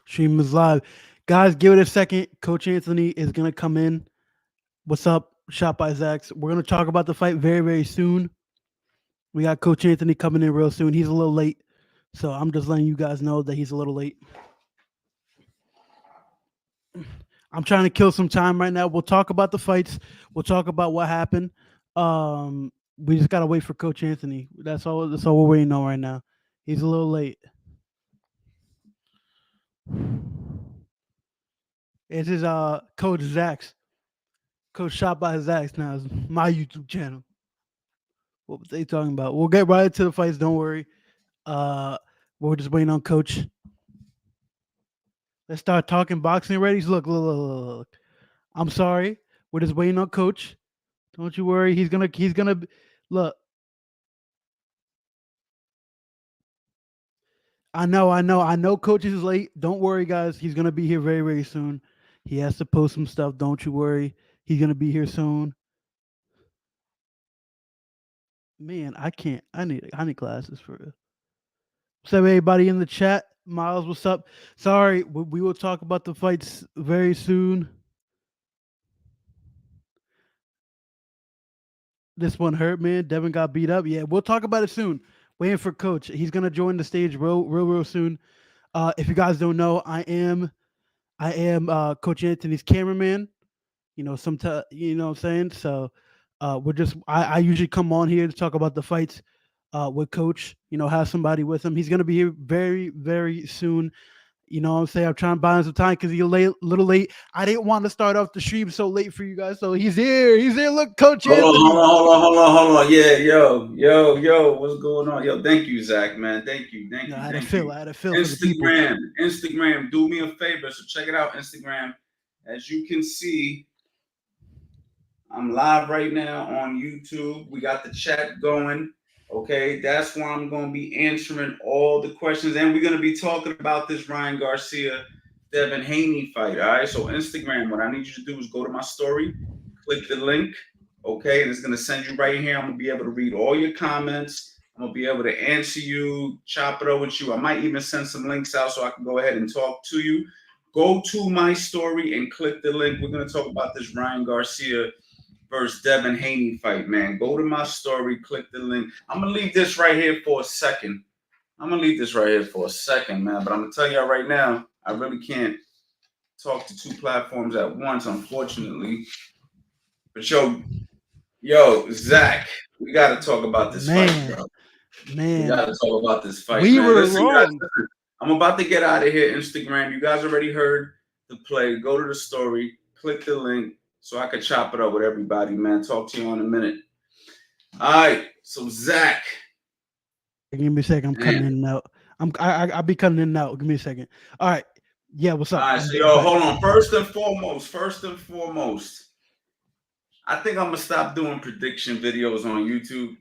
Stream is live. Guys, give it a second. Coach Anthony is going to come in. What's up, Shot by Zax? We're going to talk about the fight very, very soon. We got Coach Anthony coming in real soon. He's a little late. So I'm just letting you guys know that he's a little late. I'm trying to kill some time right now. We'll talk about the fights. We'll talk about what happened. We just gotta wait for Coach Anthony. That's all. That's all we're waiting on right now. He's a little late. This is Coach Zax. Coach Shot by Zax now is my YouTube channel. What were they talking about? We'll get right into the fights. Don't worry. We're just waiting on Coach. Let's start talking boxing already. Look. I'm sorry. We're just waiting on Coach. Don't you worry. He's gonna look. I know Coach is late. Don't worry, guys. He's gonna be here very, very soon. He has to post some stuff. Don't you worry. He's gonna be here soon. Man, I can't. I need glasses for real. What's up, everybody in the chat? Miles, what's up? Sorry, we will talk about the fights very soon. This one hurt, man. Devin got beat up. Yeah, we'll talk about it soon. Waiting for Coach. He's gonna join the stage real soon. If you guys don't know, I am Coach Anthony's cameraman. You know, sometimes you know what I'm saying. So we're just I usually come on here to talk about the fights with Coach. You know, have somebody with him. He's gonna be here very, very soon. You know what I'm saying? I'm trying to buy him some time because he's a little late. I didn't want to start off the stream so late for you guys. So he's here. He's here. Look, Coach Anthony. Hold on. Yeah, yo. What's going on? Yo, thank you, Zach, man. Thank you. I had to feel. Instagram, do me a favor. So check it out, Instagram. As you can see, I'm live right now on YouTube. We got the chat going. Okay, that's why I'm going to be answering all the questions. And we're going to be talking about this Ryan Garcia, Devin Haney fight. All right, so Instagram, what I need you to do is go to my story, click the link. Okay, and it's going to send you right here. I'm going to be able to read all your comments. I'm going to be able to answer you, chop it up with you. I might even send some links out so I can go ahead and talk to you. Go to my story and click the link. We're going to talk about this Ryan Garcia versus Devin Haney fight, man. Go to my story, click the link. I'm going to leave this right here for a second. man. But I'm going to tell y'all right now, I really can't talk to two platforms at once, unfortunately. But yo, Zach, we got to talk about this fight, bro. Man. We got to talk about this fight, we man. Were listen, wrong. Guys, I'm about to get out of here, Instagram. You guys already heard the play. Go to the story, click the link, so I could chop it up with everybody, man. Talk to you in a minute. All right, so Zach. Give me a second. I'm cutting in and out. I'll be cutting in and out. Give me a second. All right. Yeah, what's up? All right, so yo, hold on. First and foremost, I think I'm gonna stop doing prediction videos on YouTube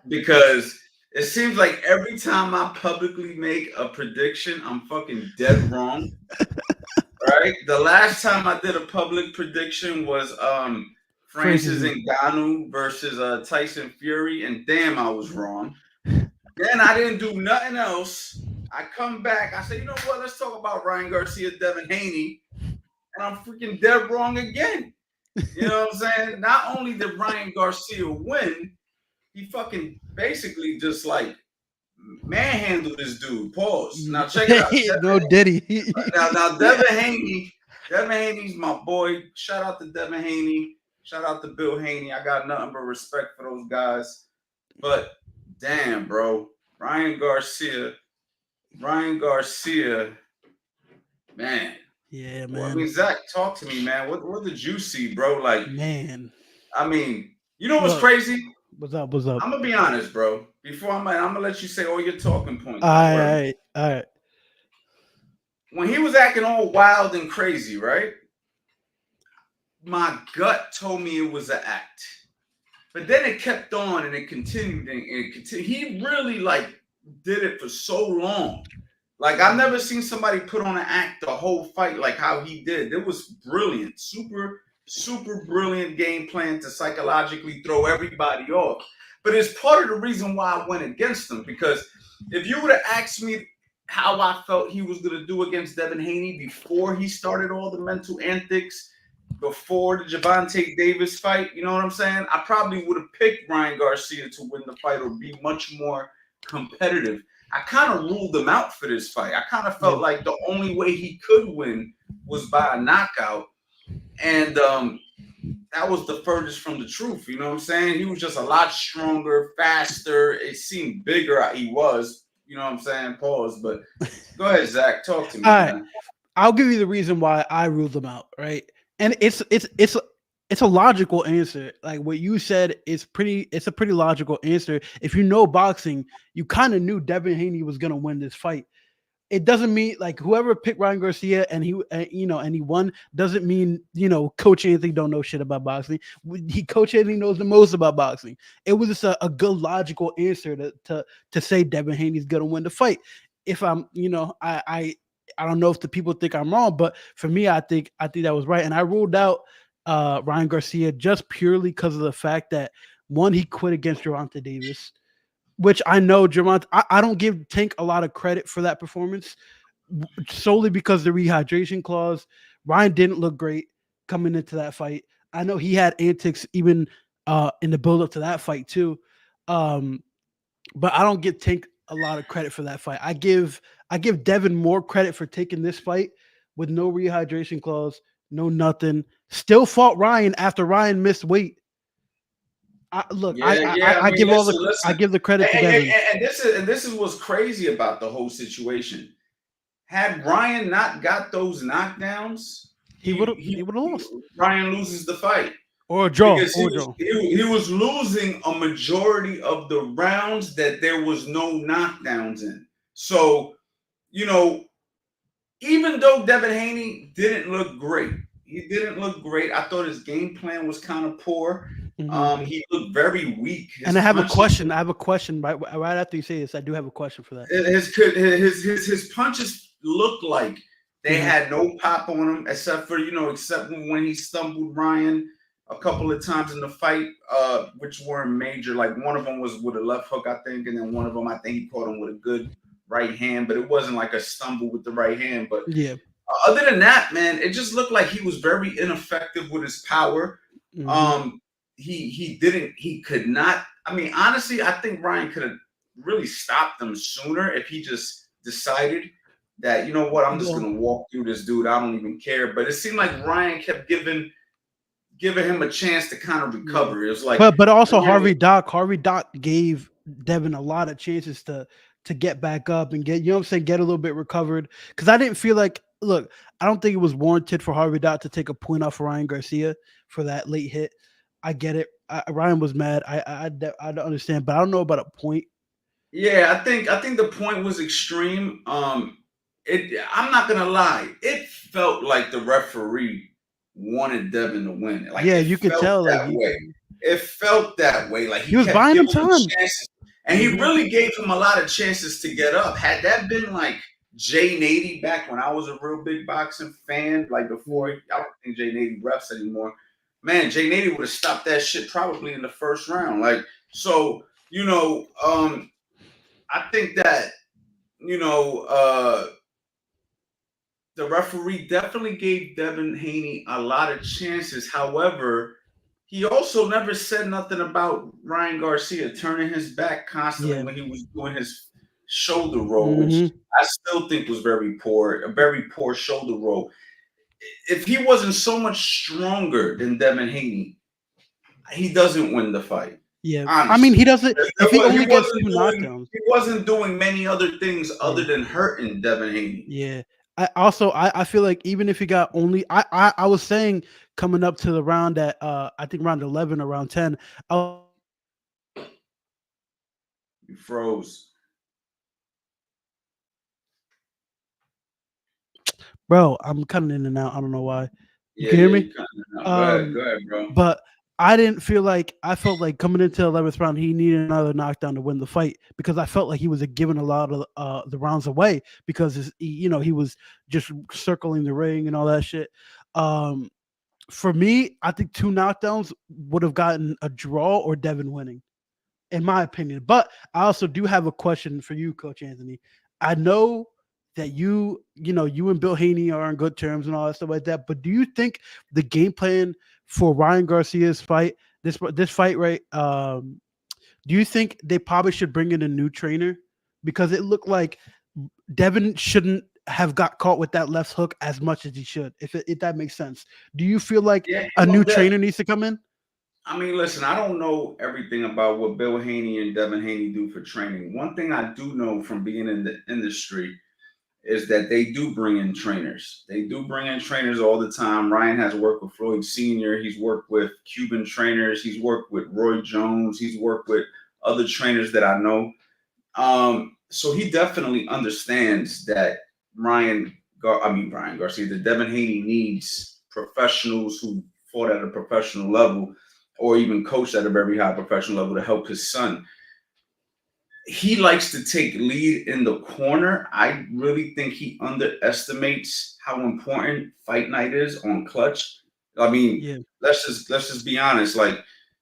because it seems like every time I publicly make a prediction, I'm fucking dead wrong. Right? The last time I did a public prediction was Francis Ngannou versus Tyson Fury, and damn, I was wrong. Then I didn't do nothing else. I come back, I say, you know what? Let's talk about Ryan Garcia, Devin Haney, and I'm freaking dead wrong again. You know what I'm saying? Not only did Ryan Garcia win, he fucking basically just like manhandled this dude. Pause. Now check it out. No, did he? now Devin Haney's my boy. Shout out to Devin Haney. Shout out to Bill Haney. I got nothing but respect for those guys. But damn, bro, Ryan Garcia, man. Yeah, man. Well, I mean, Zach, talk to me, man. What did you see, bro? Like, man. I mean, you know what's crazy? What's up? I'm gonna be honest, bro. Before I'm gonna let you say all your talking points. All right. When he was acting all wild and crazy, right? My gut told me it was an act, but then it kept on and it continued and it continued. He really like did it for so long. Like I've never seen somebody put on an act the whole fight like how he did. It was brilliant, super brilliant game plan to psychologically throw everybody off. But it's part of the reason why I went against him, because if you would have asked me how I felt he was going to do against Devin Haney before he started all the mental antics, before the Javante Davis fight. You know what I'm saying? I probably would have picked Ryan Garcia to win the fight or be much more competitive. I kind of ruled him out for this fight. I kind of Yeah. felt like the only way he could win was by a knockout. And that was the furthest from the truth. You know what I'm saying? He was just a lot stronger, faster. It seemed bigger he was. You know what I'm saying? Pause. But go ahead, Zach. Talk to me, All right. man. I'll give you the reason why I ruled them out, right? And it's a logical answer. Like what you said is pretty. It's a pretty logical answer. If you know boxing, you kind of knew Devin Haney was gonna win this fight. It doesn't mean like whoever picked Ryan Garcia and and he won doesn't mean Coach Anthony don't know shit about boxing. Coach Anthony knows the most about boxing. It was just a good logical answer to say Devin Haney's gonna win the fight. If I'm I don't know if the people think I'm wrong, but for me, I think that was right, and I ruled out Ryan Garcia just purely because of the fact that one, he quit against Gervonta Davis, which I know Gervonta. I don't give Tank a lot of credit for that performance solely because the rehydration clause. Ryan didn't look great coming into that fight. I know he had antics even in the build up to that fight too. Um, but I don't give Tank a lot of credit for that fight. I give Devin more credit for taking this fight with no rehydration clause, no nothing. Still fought Ryan after Ryan missed weight. Look, Yeah, yeah. I I mean, give all the listen, I listen. give the credit to And, and, Devin. and this is what's crazy about the whole situation. Had Ryan not got those knockdowns, He would have he lost Ryan loses the fight or a draw because or a draw. he was losing a majority of the rounds that there was no knockdowns in. So you know, even though Devin Haney didn't look great, he didn't look great. I thought his game plan was kind of poor. Hmm. He looked very weak. And I His have a punches, question. I have a question right after you say this. I do have a question for that. his punches looked like they Hmm. had no pop on them, except for except when he stumbled Ryan a couple of times in the fight, which weren't major. Like one of them was with a left hook, I think, and then one of them I think he caught him with a good right hand, but it wasn't like a stumble with the right hand. But Yeah. other than that, man, it just looked like he was very ineffective with his power. Hmm. Um, he could not. I mean, honestly, I think Ryan could have really stopped him sooner if he just decided that you know what, I'm just Well, gonna walk through this dude. I don't even care. But it seemed like Ryan kept giving him a chance to kind of yeah. recover. It was like But also Ryan, Harvey Doc gave Devin a lot of chances to get back up and get get a little bit recovered. Because I didn't feel like look, I don't think it was warranted for Harvey Doc to take a point off Ryan Garcia for that late hit. I get it. Ryan was mad. I don't understand, but I don't know about a point. yeah, I think the point was extreme. I'm not gonna lie, it felt like the referee wanted Devin to win. Like Yeah, it you could felt tell. Like that way. It felt that way. Like he he was kept buying him giving him time. chances, and he Hmm. really gave him a lot of chances to get up. Had that been like Jay Nady back when I was a real big boxing fan, like before I don't think Jay Nady refs anymore. Man, Jay Nady would have stopped that shit probably in the first round. Like so, I think that you know, the referee definitely gave Devin Haney a lot of chances. However, he also never said nothing about Ryan Garcia turning his back constantly Yeah. when he was doing his shoulder roll, which Hmm. I still think was very poor, a very poor shoulder roll. If he wasn't so much stronger than Devin Haney, he doesn't win the fight. Yeah. I mean, Honestly, he doesn't. If he he only gets wasn't two doing knockdowns. he wasn't doing many other things other Yeah. than hurting Devin Haney. Yeah. I feel like even if he got only I was saying coming up to the round at I think round 11 or round 10, You froze. bro, I'm cutting in and out. I don't know why. You Yeah, can hear yeah, me? you kind of know. Um Go ahead, bro. but I felt like coming into the 11th round he needed another knockdown to win the fight because I felt like he was giving a lot of the rounds away because he was just circling the ring and all that shit. Um for me, I think two knockdowns would have gotten a draw or Devin winning, in my opinion. But I also do have a question for you, Coach Anthony. I know. that you and Bill Haney are on good terms and all that stuff like that. But do you think the game plan for Ryan Garcia's fight, this fight, right? Do you think they probably should bring in a new trainer because it looked like Devin shouldn't have got caught with that left hook as much as he should, if that makes sense. Do you feel like Yeah, a new that, trainer needs to come in? I mean, listen, I don't know everything about what Bill Haney and Devin Haney do for training. One thing I do know from being in the industry is that they do bring in trainers. They do bring in trainers all the time. Ryan has worked with Floyd Sr., he's worked with Cuban trainers, he's worked with Roy Jones, he's worked with other trainers that I know. So he definitely understands that Ryan Garcia, that Devin Haney needs professionals who fought at a professional level or even coached at a very high professional level to help his son. He likes to take lead in the corner. I really think he underestimates how important fight night is on Clutch. I mean, Yeah, let's just be honest. Like,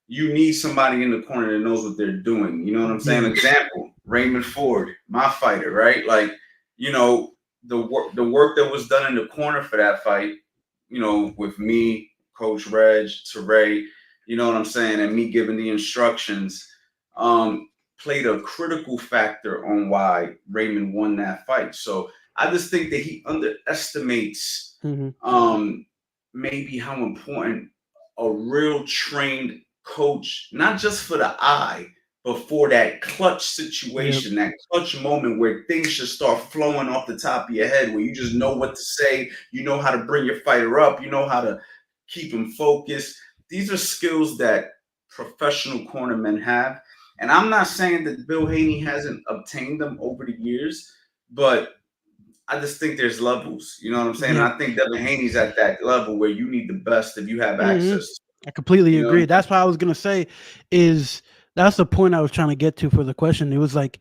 you need somebody in the corner that knows what they're doing. You know what I'm saying? yeah, Example: Raymond Ford, my fighter, right? Like, you know, the work that was done in the corner for that fight. With me, Coach Reg, Teray. You know what I'm saying? And me giving the instructions. Played a critical factor on why Raymond won that fight. So I just think that he underestimates hmm um, maybe how important a real trained coach, not just for the eye, but for that clutch yeah, situation, that clutch moment where things just start flowing off the top of your head, where you just know what to say, you know how to bring your fighter up, you know how to keep him focused. These are skills that professional cornermen have. And I'm not saying that Bill Haney hasn't obtained them over the years, but I just think there's levels. You know what I'm saying? And yeah. I think Devin Haney's at that level where you need the best if you have hmm access. I completely You know? agree. That's what I was gonna say. Is that's the point I was trying to get to for the question. It was like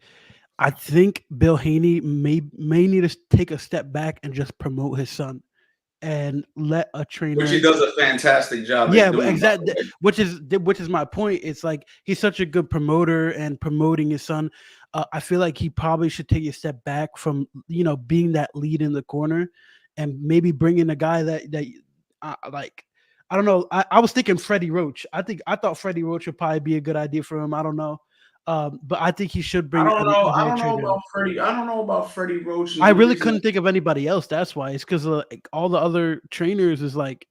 I think Bill Haney may need to take a step back and just promote his son and let a Which he trainer. does a fantastic job at Yeah, doing, by the exactly. way. Which is my point. It's like he's such a good promoter and promoting his son. I feel like he probably should take a step back from being that lead in the corner, and maybe bring in a guy that like. I don't know. I was thinking Freddie Roach. I thought Freddie Roach would probably be a good idea for him. I don't know, but I think he should I bring don't know. I another don't know trainer in. about Freddie. I don't know about Freddie Roach, and the I only really reason couldn't think of anybody else. That's why it's because like, all the other trainers is like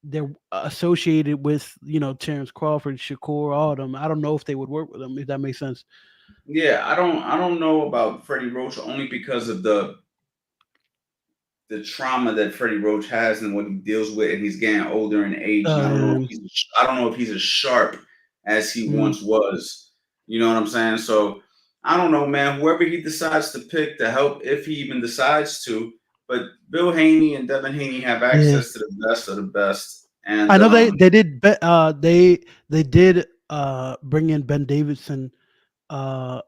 they're associated with Terrence Crawford, Shakur, all of them. I don't know if they would work with them, if that makes sense. yeah, I don't know about Freddie Roach only because of the trauma that Freddie Roach has and what he deals with, and he's getting older in age. And Um, I don't know if he's as sharp as he mm, once was. You know what I'm saying? So I don't know, man. Whoever he decides to pick to help, if he even decides to. But Bill Haney and Devin Haney have yeah, access to the best of the best, and I know they did bring in Ben Davidson. Uh,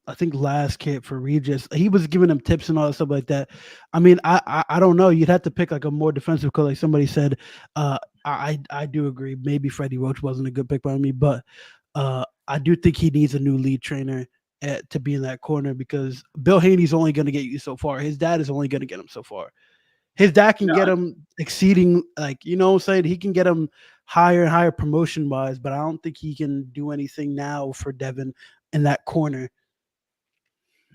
I think last kid for Regis, he was giving them tips and all that stuff like that. I mean, I don't know. You'd have to pick like a more defensive coach. Like somebody said, I do agree. Maybe Freddie Roach wasn't a good pick by me, but I do think he needs a new lead trainer to be in that corner because Bill Haney's only going to get you so far. His dad is only going to get him so far. His dad can get him exceeding, like, what I'm saying? He can get him higher and higher promotion wise, but I don't think he can do anything now for Devin in that corner.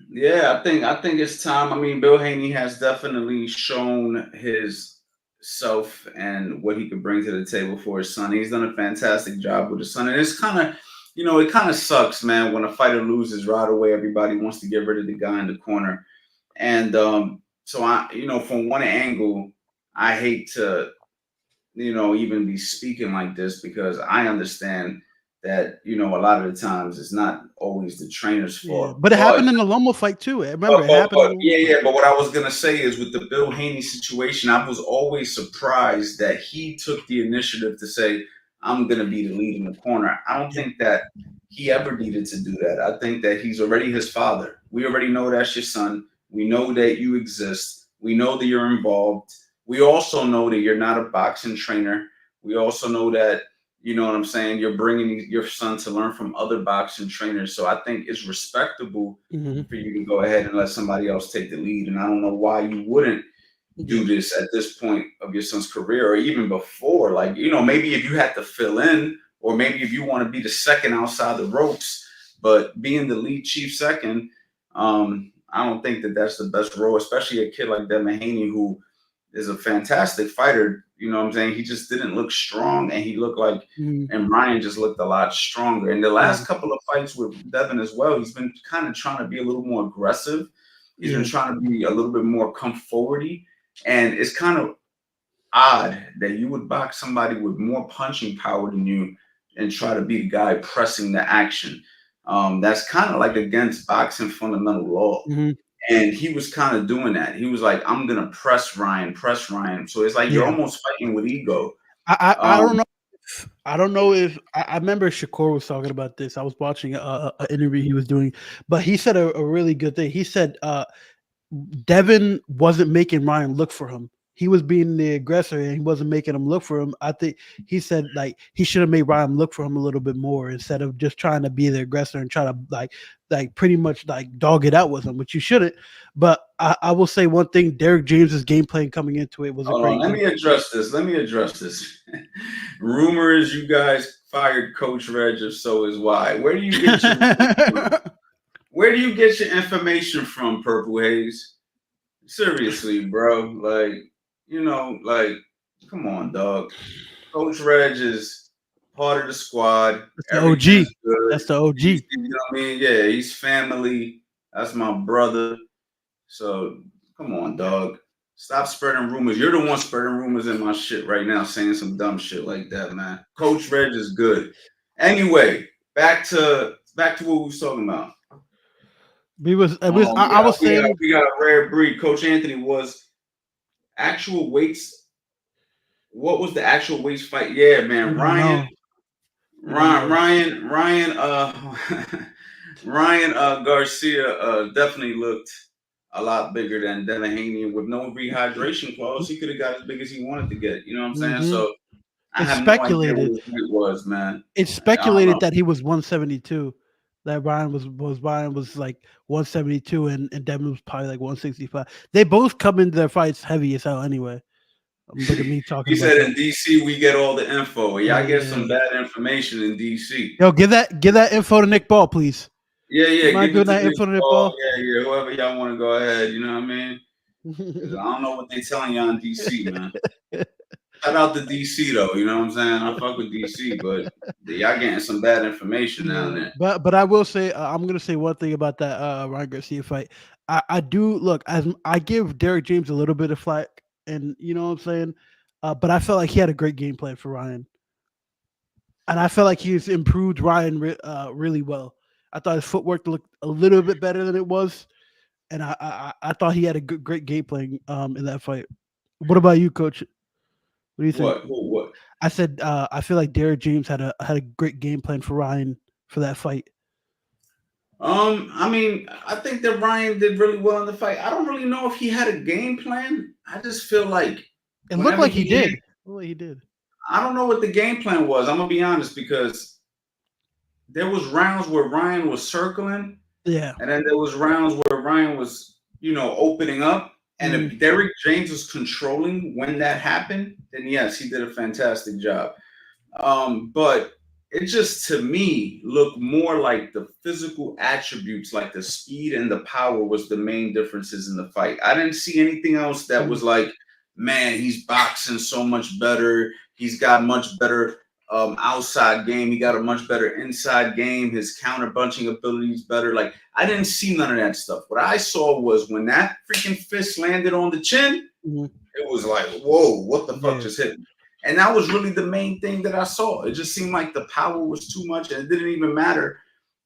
yeah, I think it's time. I mean, Bill Haney has definitely shown his self and what he could bring to the table for his son. He's done a fantastic job with his son, and it's kind of, it kind of sucks, man, when a fighter loses right away. Everybody wants to get rid of the guy in the corner, and so from one angle, I hate to even be speaking like this because I understand that a lot of the times it's not always the trainer's Yeah, fault, but it but happened in the Lomo fight too. but, Remember, it but, happened in but the Lomo yeah, fight. yeah. But what I was gonna say is with the Bill Haney situation, I was always surprised that he took the initiative to say, "I'm gonna be the lead in the corner." I don't Yeah, think that he ever needed to do that. I think that he's already his father. We already know that's your son. We know that you exist. We know that you're involved. We also know that you're not a boxing trainer. We also know that You know what I'm saying? You're bringing your son to learn from other boxing trainers. So I think it's respectable Mhm. for you to go ahead and let somebody else take the lead. And I don't know why you wouldn't Yeah. do this at this point of your son's career, or even before. Like, maybe if you had to fill in, or maybe if you want to be the second outside the ropes, but being the lead chief second, I don't think that that's the best role, especially a kid like Devin Haney, who is a fantastic fighter. You know what I'm saying? He just didn't look strong, and he looked like, Mhm. and Ryan just looked a lot stronger. In the Yeah. last couple of fights with Devin as well, he's been kind of trying to be a little more aggressive. He's been Yeah. trying to be a little bit more come forwardy, and it's kind of odd that you would box somebody with more punching power than you and try to be the guy pressing the action. That's kind of like against boxing fundamental law. Mhm. And he was kind of doing that. He was like, I'm gonna press Ryan, press Ryan. So it's like you're Yeah. almost fighting with ego. I don't Um, know. I don't know if I remember Shakur was talking about this. I was watching a interview he was doing, but he said a really good thing. He said Devin wasn't making Ryan look for him. He was being the aggressor and he wasn't making him look for him. I think he said like he should have made Ryan look for him a little bit more instead of just trying to be the aggressor and try to like pretty much like dog it out with him, which you shouldn't. But I will say one thing: Derek James's game plan coming into it was a Hold on, great let game me address this. Let me address this. Rumor is you guys fired Coach Reg, if so is why. Where do you get your rumors from? plan. Where do you get your information from, Purple Haze? Seriously, bro. Like, come on, dog. Coach Reg is part of the squad. That's the OG. Everything's good. That's the OG. You know what I mean? Yeah, he's family. That's my brother. So come on, dog. Stop spreading rumors. You're the one spreading rumors in my shit right now, saying some dumb shit like that, man. Coach Reg is good. Anyway, back to what we was talking about. I, We I got was we got saying we got a rare breed. Coach Anthony was actual weights. What was the actual weights fight? Yeah, we man. don't Ryan, know. We don't Ryan, know. Ryan, Ryan. Ryan Garcia definitely looked a lot bigger than Devin Haney. With no rehydration clause, he could have got as big as he wanted to get. You know what I'm saying? Hmm. So I It's have no idea what speculated. his weight was, man. It's I don't speculated know. that he was 172. That Ryan was like 172 and Devin was probably like 165. They both come into their fights heavy as hell anyway. Look at me talking He about said that. in DC we get all the info. Y'all get some Yeah. bad information in DC. Yo, give that info to Nick Ball, please. Yeah, You yeah, mind give it giving to that Nick info to Nick Paul. Ball? Yeah, yeah, whoever y'all want to go ahead. You know what I mean? Because I don't know what they telling y'all in DC, man. Shout out to DC though. You know what I'm saying? I fuck with DC, but y'all getting some bad information down Yeah, there. but I will say I'm gonna say one thing about that Ryan Garcia fight. I do look as I give Derek James a little bit of flack, and you know what I'm saying. But I felt like he had a great game plan for Ryan, and I felt like he's improved Ryan really well. I thought his footwork looked a little bit better than it was, and I thought he had a good great game plan in that fight. What about you, Coach? What do you think? What? Who? What? I said I feel like Derek James had a great game plan for Ryan for that fight. I mean, I think that Ryan did really well in the fight. I don't really know if he had a game plan. I just feel like It looked whenever like he he hit, did. It looked like he did. I don't know what the game plan was. I'm gonna be honest because there was rounds where Ryan was circling, Yeah. and then there was rounds where Ryan was, opening up. And Mm, if Derrick James was controlling when that happened, then yes, he did a fantastic job. But it just to me looked more like the physical attributes, like the speed and the power, was the main differences in the fight. I didn't see anything else that mm, was like, man, he's boxing so much better. He's got much better outside game. He got a much better inside game. His counter punching abilities better. Like I didn't see none of that stuff. What I saw was when that freaking fist landed on the chin, mm, it was like, whoa, what the fuck yeah. just hit me? And that was really the main thing that I saw. It just seemed like the power was too much, and it didn't even matter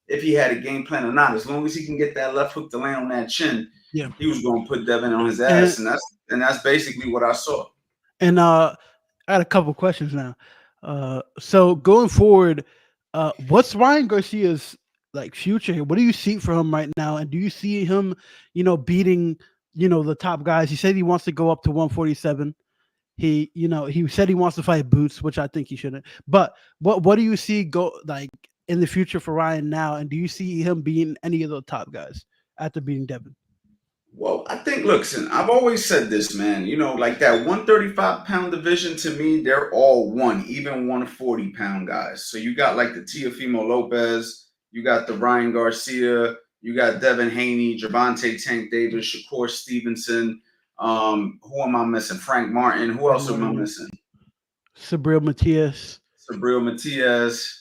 if he had a game plan or not. As long as he can get that left hook to land on that chin, Yeah. he was going to put Devin on his And ass, and that's basically what I saw. and I had a couple questions now. So going forward, what's Ryan Garcia's like future here? What do you see for him right now? And do you see him, beating, the top guys? He said he wants to go up to 147. he said he wants to fight Boots, which I think he shouldn't. But what do you see go like in the future for Ryan now? And do you see him being any of the top guys after beating Devin? Well, I think, listen, I've always said this, man. Like that 135-pound division, to me, they're all one, even 140-pound guys. So you got like the Teofimo Lopez, you got the Ryan Garcia, you got Devin Haney, Gervonta Tank Davis, Shakur Stevenson. Who am I missing? Frank Martin. Who Frank else am I Martin, missing? Sabril Matias. Sabril Matias.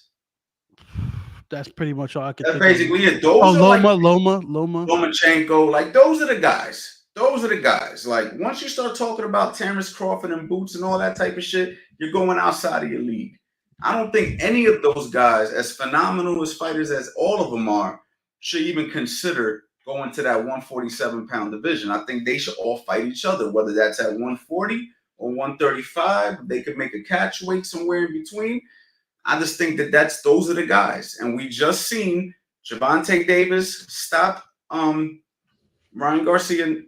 That's pretty much all I can That's think of. basically it. Oh, Those are like Loma. Lomachenko, like those are the guys. Those are the guys. Like once you start talking about Terrence Crawford and Boots and all that type of shit, you're going outside of your league. I don't think any of those guys, as phenomenal as fighters as all of them are, should even consider going to that 147-pound division. I think they should all fight each other, whether that's at 140 or 135. They could make a catch weight somewhere in between. I just think that those are the guys. And we just seen Gervonta Davis stop Ryan Garcia,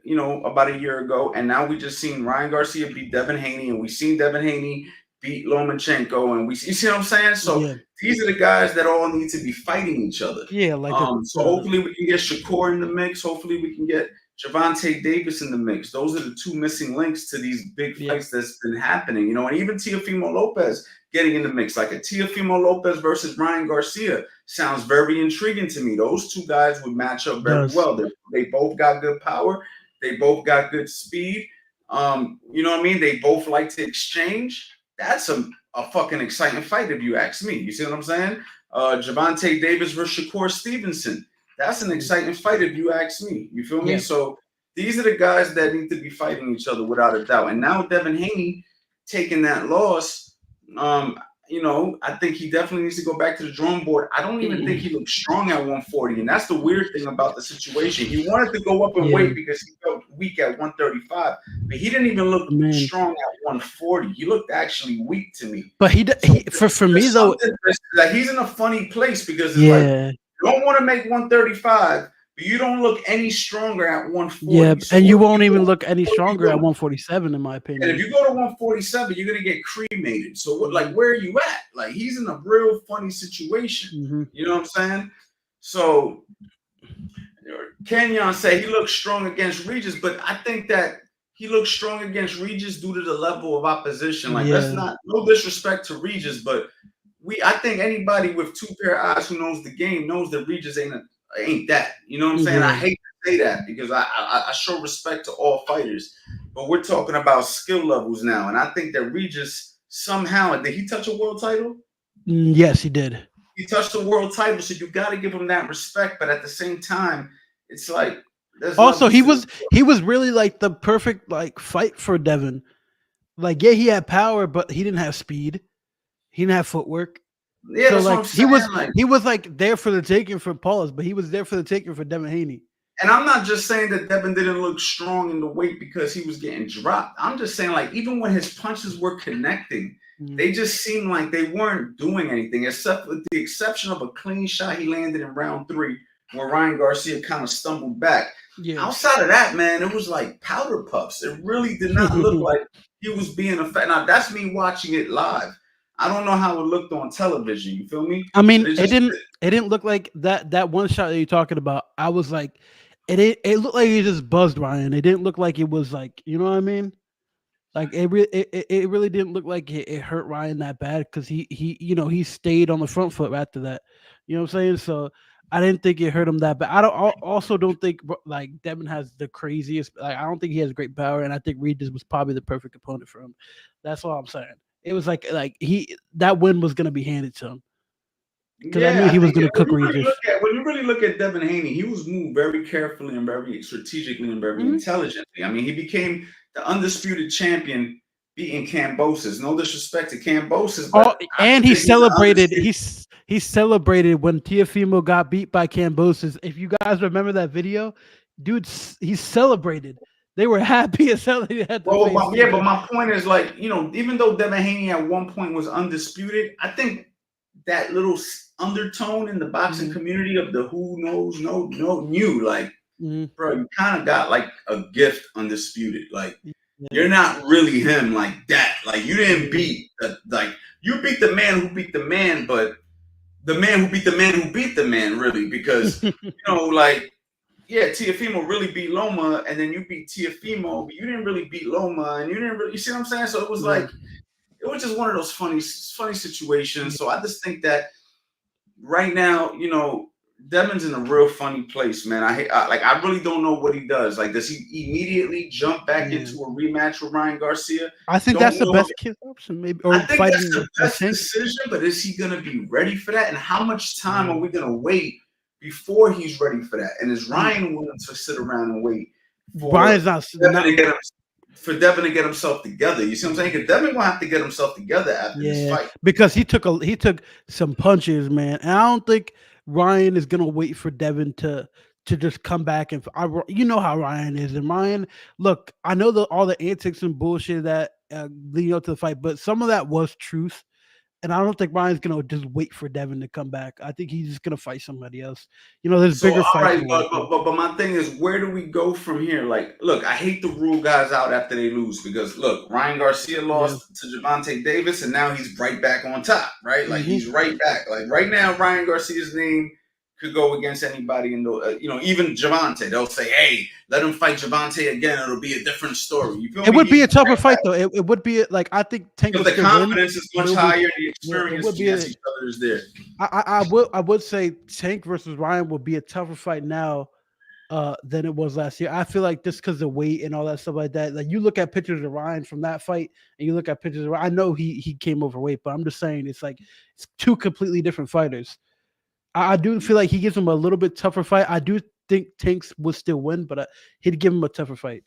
about a year ago, and now we just seen Ryan Garcia beat Devin Haney, and we seen Devin Haney beat Lomachenko, and you see what I'm saying? So Yeah, these are the guys that all need to be fighting each other. yeah, like So hopefully we can get Shakur in the mix. Hopefully we can get Gervonta Davis in the mix. Those are the two missing links to these big fights that's been happening, and even Teofimo Lopez getting in the mix, like a Teofimo Lopez versus Ryan Garcia sounds very intriguing to me. Those two guys would match up very well. They both got good power. They both got good speed. You know what I mean? They both like to exchange. That's a fucking exciting fight if you ask me. You see what I'm saying? Gervonta Davis versus Shakur Stevenson. That's an exciting fight if you ask me. You feel me? Yeah. So these are the guys that need to be fighting each other without a doubt. And now Devin Haney taking that loss, I think he definitely needs to go back to the drawing board. I don't even think he looked strong at 140, and that's the weird thing about the situation. He wanted to go up in weight because he felt weak at 135, but he didn't even look strong at 140. He looked actually weak to me. But for me though, like he's in a funny place because it's like you don't want to make 135, but you don't look any stronger at 140. Yeah, so and you won't even look any stronger at 147, in my opinion. And if you go to 147, you're gonna get cremated. So where are you at? Like he's in a real funny situation. You know what I'm saying? So Kenyon said he looks strong against Regis, but I think that he looks strong against Regis due to the level of opposition. Like let's not, no disrespect to Regis, but I think anybody with two pair of eyes who knows the game knows that Regis ain't that. You know what I'm saying? I hate to say that because I show respect to all fighters, but we're talking about skill levels now, and I think that Regis somehow, did he touch a world title? Yes, he did. He touched the world title, so you got to give him that respect. But at the same time, it's like also he was really like the perfect like fight for Devin. Like he had power, but he didn't have speed. He didn't have footwork. Yeah, so that's like what I'm saying. he was like there for the taking for Paulus, but he was there for the taking for Devin Haney. And I'm not just saying that Devin didn't look strong in the weight because he was getting dropped. I'm just saying, like, even when his punches were connecting, they just seemed like they weren't doing anything, except with the exception of a clean shot he landed in round 3 where Ryan Garcia kind of stumbled back. Yeah. Outside of that, man, it was like powder puffs. It really did not look like he was being effective. Now, that's me watching it live. I don't know how it looked on television. You feel me? I mean, it didn't look like that one shot that you're talking about. I was like, it looked like he just buzzed Ryan. It didn't look like it was like, you know what I mean? Like it really didn't look like it hurt Ryan that bad because he stayed on the front foot after that. You know what I'm saying? So I didn't think it hurt him that bad. I also don't think like Devin has the craziest. Like I don't think he has great power, and I think Regis was probably the perfect opponent for him. That's all I'm saying. It was like that win was gonna be handed to him because I knew he was gonna cook Regis. When you really look at Devin Haney, he was moved very carefully and very strategically and very intelligently. I mean, he became the undisputed champion, beating Kambosos. No disrespect to Kambosos, but and he celebrated. He celebrated when Teofimo got beat by Kambosos. If you guys remember that video, dude, he celebrated. They were happy as hell. But my point is, like, even though Devin Haney at one point was undisputed, I think that little undertone in the boxing community of the who knows, knew, like, bro, you kind of got like a gift undisputed. Like, you're not really him like that. Like you didn't Yeah. beat like you beat the man who beat the man, but the man who beat the man who beat the man, really, because like yeah, Tiafimo really beat Loma, and then you beat Tiafimo, but you didn't really beat Loma, and you didn't really. You see what I'm saying? So it was Yeah. like it was just one of those funny situations. Yeah. So I just think that right now, Devin's in a real funny place, man. I really don't know what he does. Like, does he immediately jump back Yeah. into a rematch with Ryan Garcia? I think Don't that's the know. best case option, maybe, I or think that's fighting the with best Tank. decision, but is he gonna be ready for that? And how much time Yeah. are we gonna wait before he's ready for that? And is He Ryan willing to sit around and wait for Ryan's not Devin not. to get him, for Devin to get himself together? You see what I'm saying? Because Devin gonna have to get himself together after this Yeah, fight. because he took some punches, man. And I don't think Ryan is gonna wait for Devin to just come back and you know how Ryan is. And Ryan, look, I know all the antics and bullshit that leading up to the fight, but some of that was truth. And I don't think Ryan's gonna just wait for Devin to come back. I think he's just gonna fight somebody else. There's So bigger all fights right, to wait for. but my thing is, where do we go from here? Like, look, I hate to rule guys out after they lose because look, Ryan Garcia Yeah. lost to Javante Davis, and now he's right back on top, right? Like Hmm. he's right back. Like right now, Ryan Garcia's name could go against anybody in the, even Javante. They'll say, hey, let him fight Javante again. It'll be a different story. You feel It me? would be He's a tougher right back fight though. It would be like I think Tank would because the still win, confidence is but much it would higher. The yeah, it would experience be against each other is there. I would say Tank versus Ryan would be a tougher fight now than it was last year. I feel like just because of weight and all that stuff like that. Like you look at pictures of Ryan from that fight, and you look at pictures of I know he came overweight, but I'm just saying it's two completely different fighters. I do feel like he gives him a little bit tougher fight. I do think Tanks would still win, but he'd give him a tougher fight.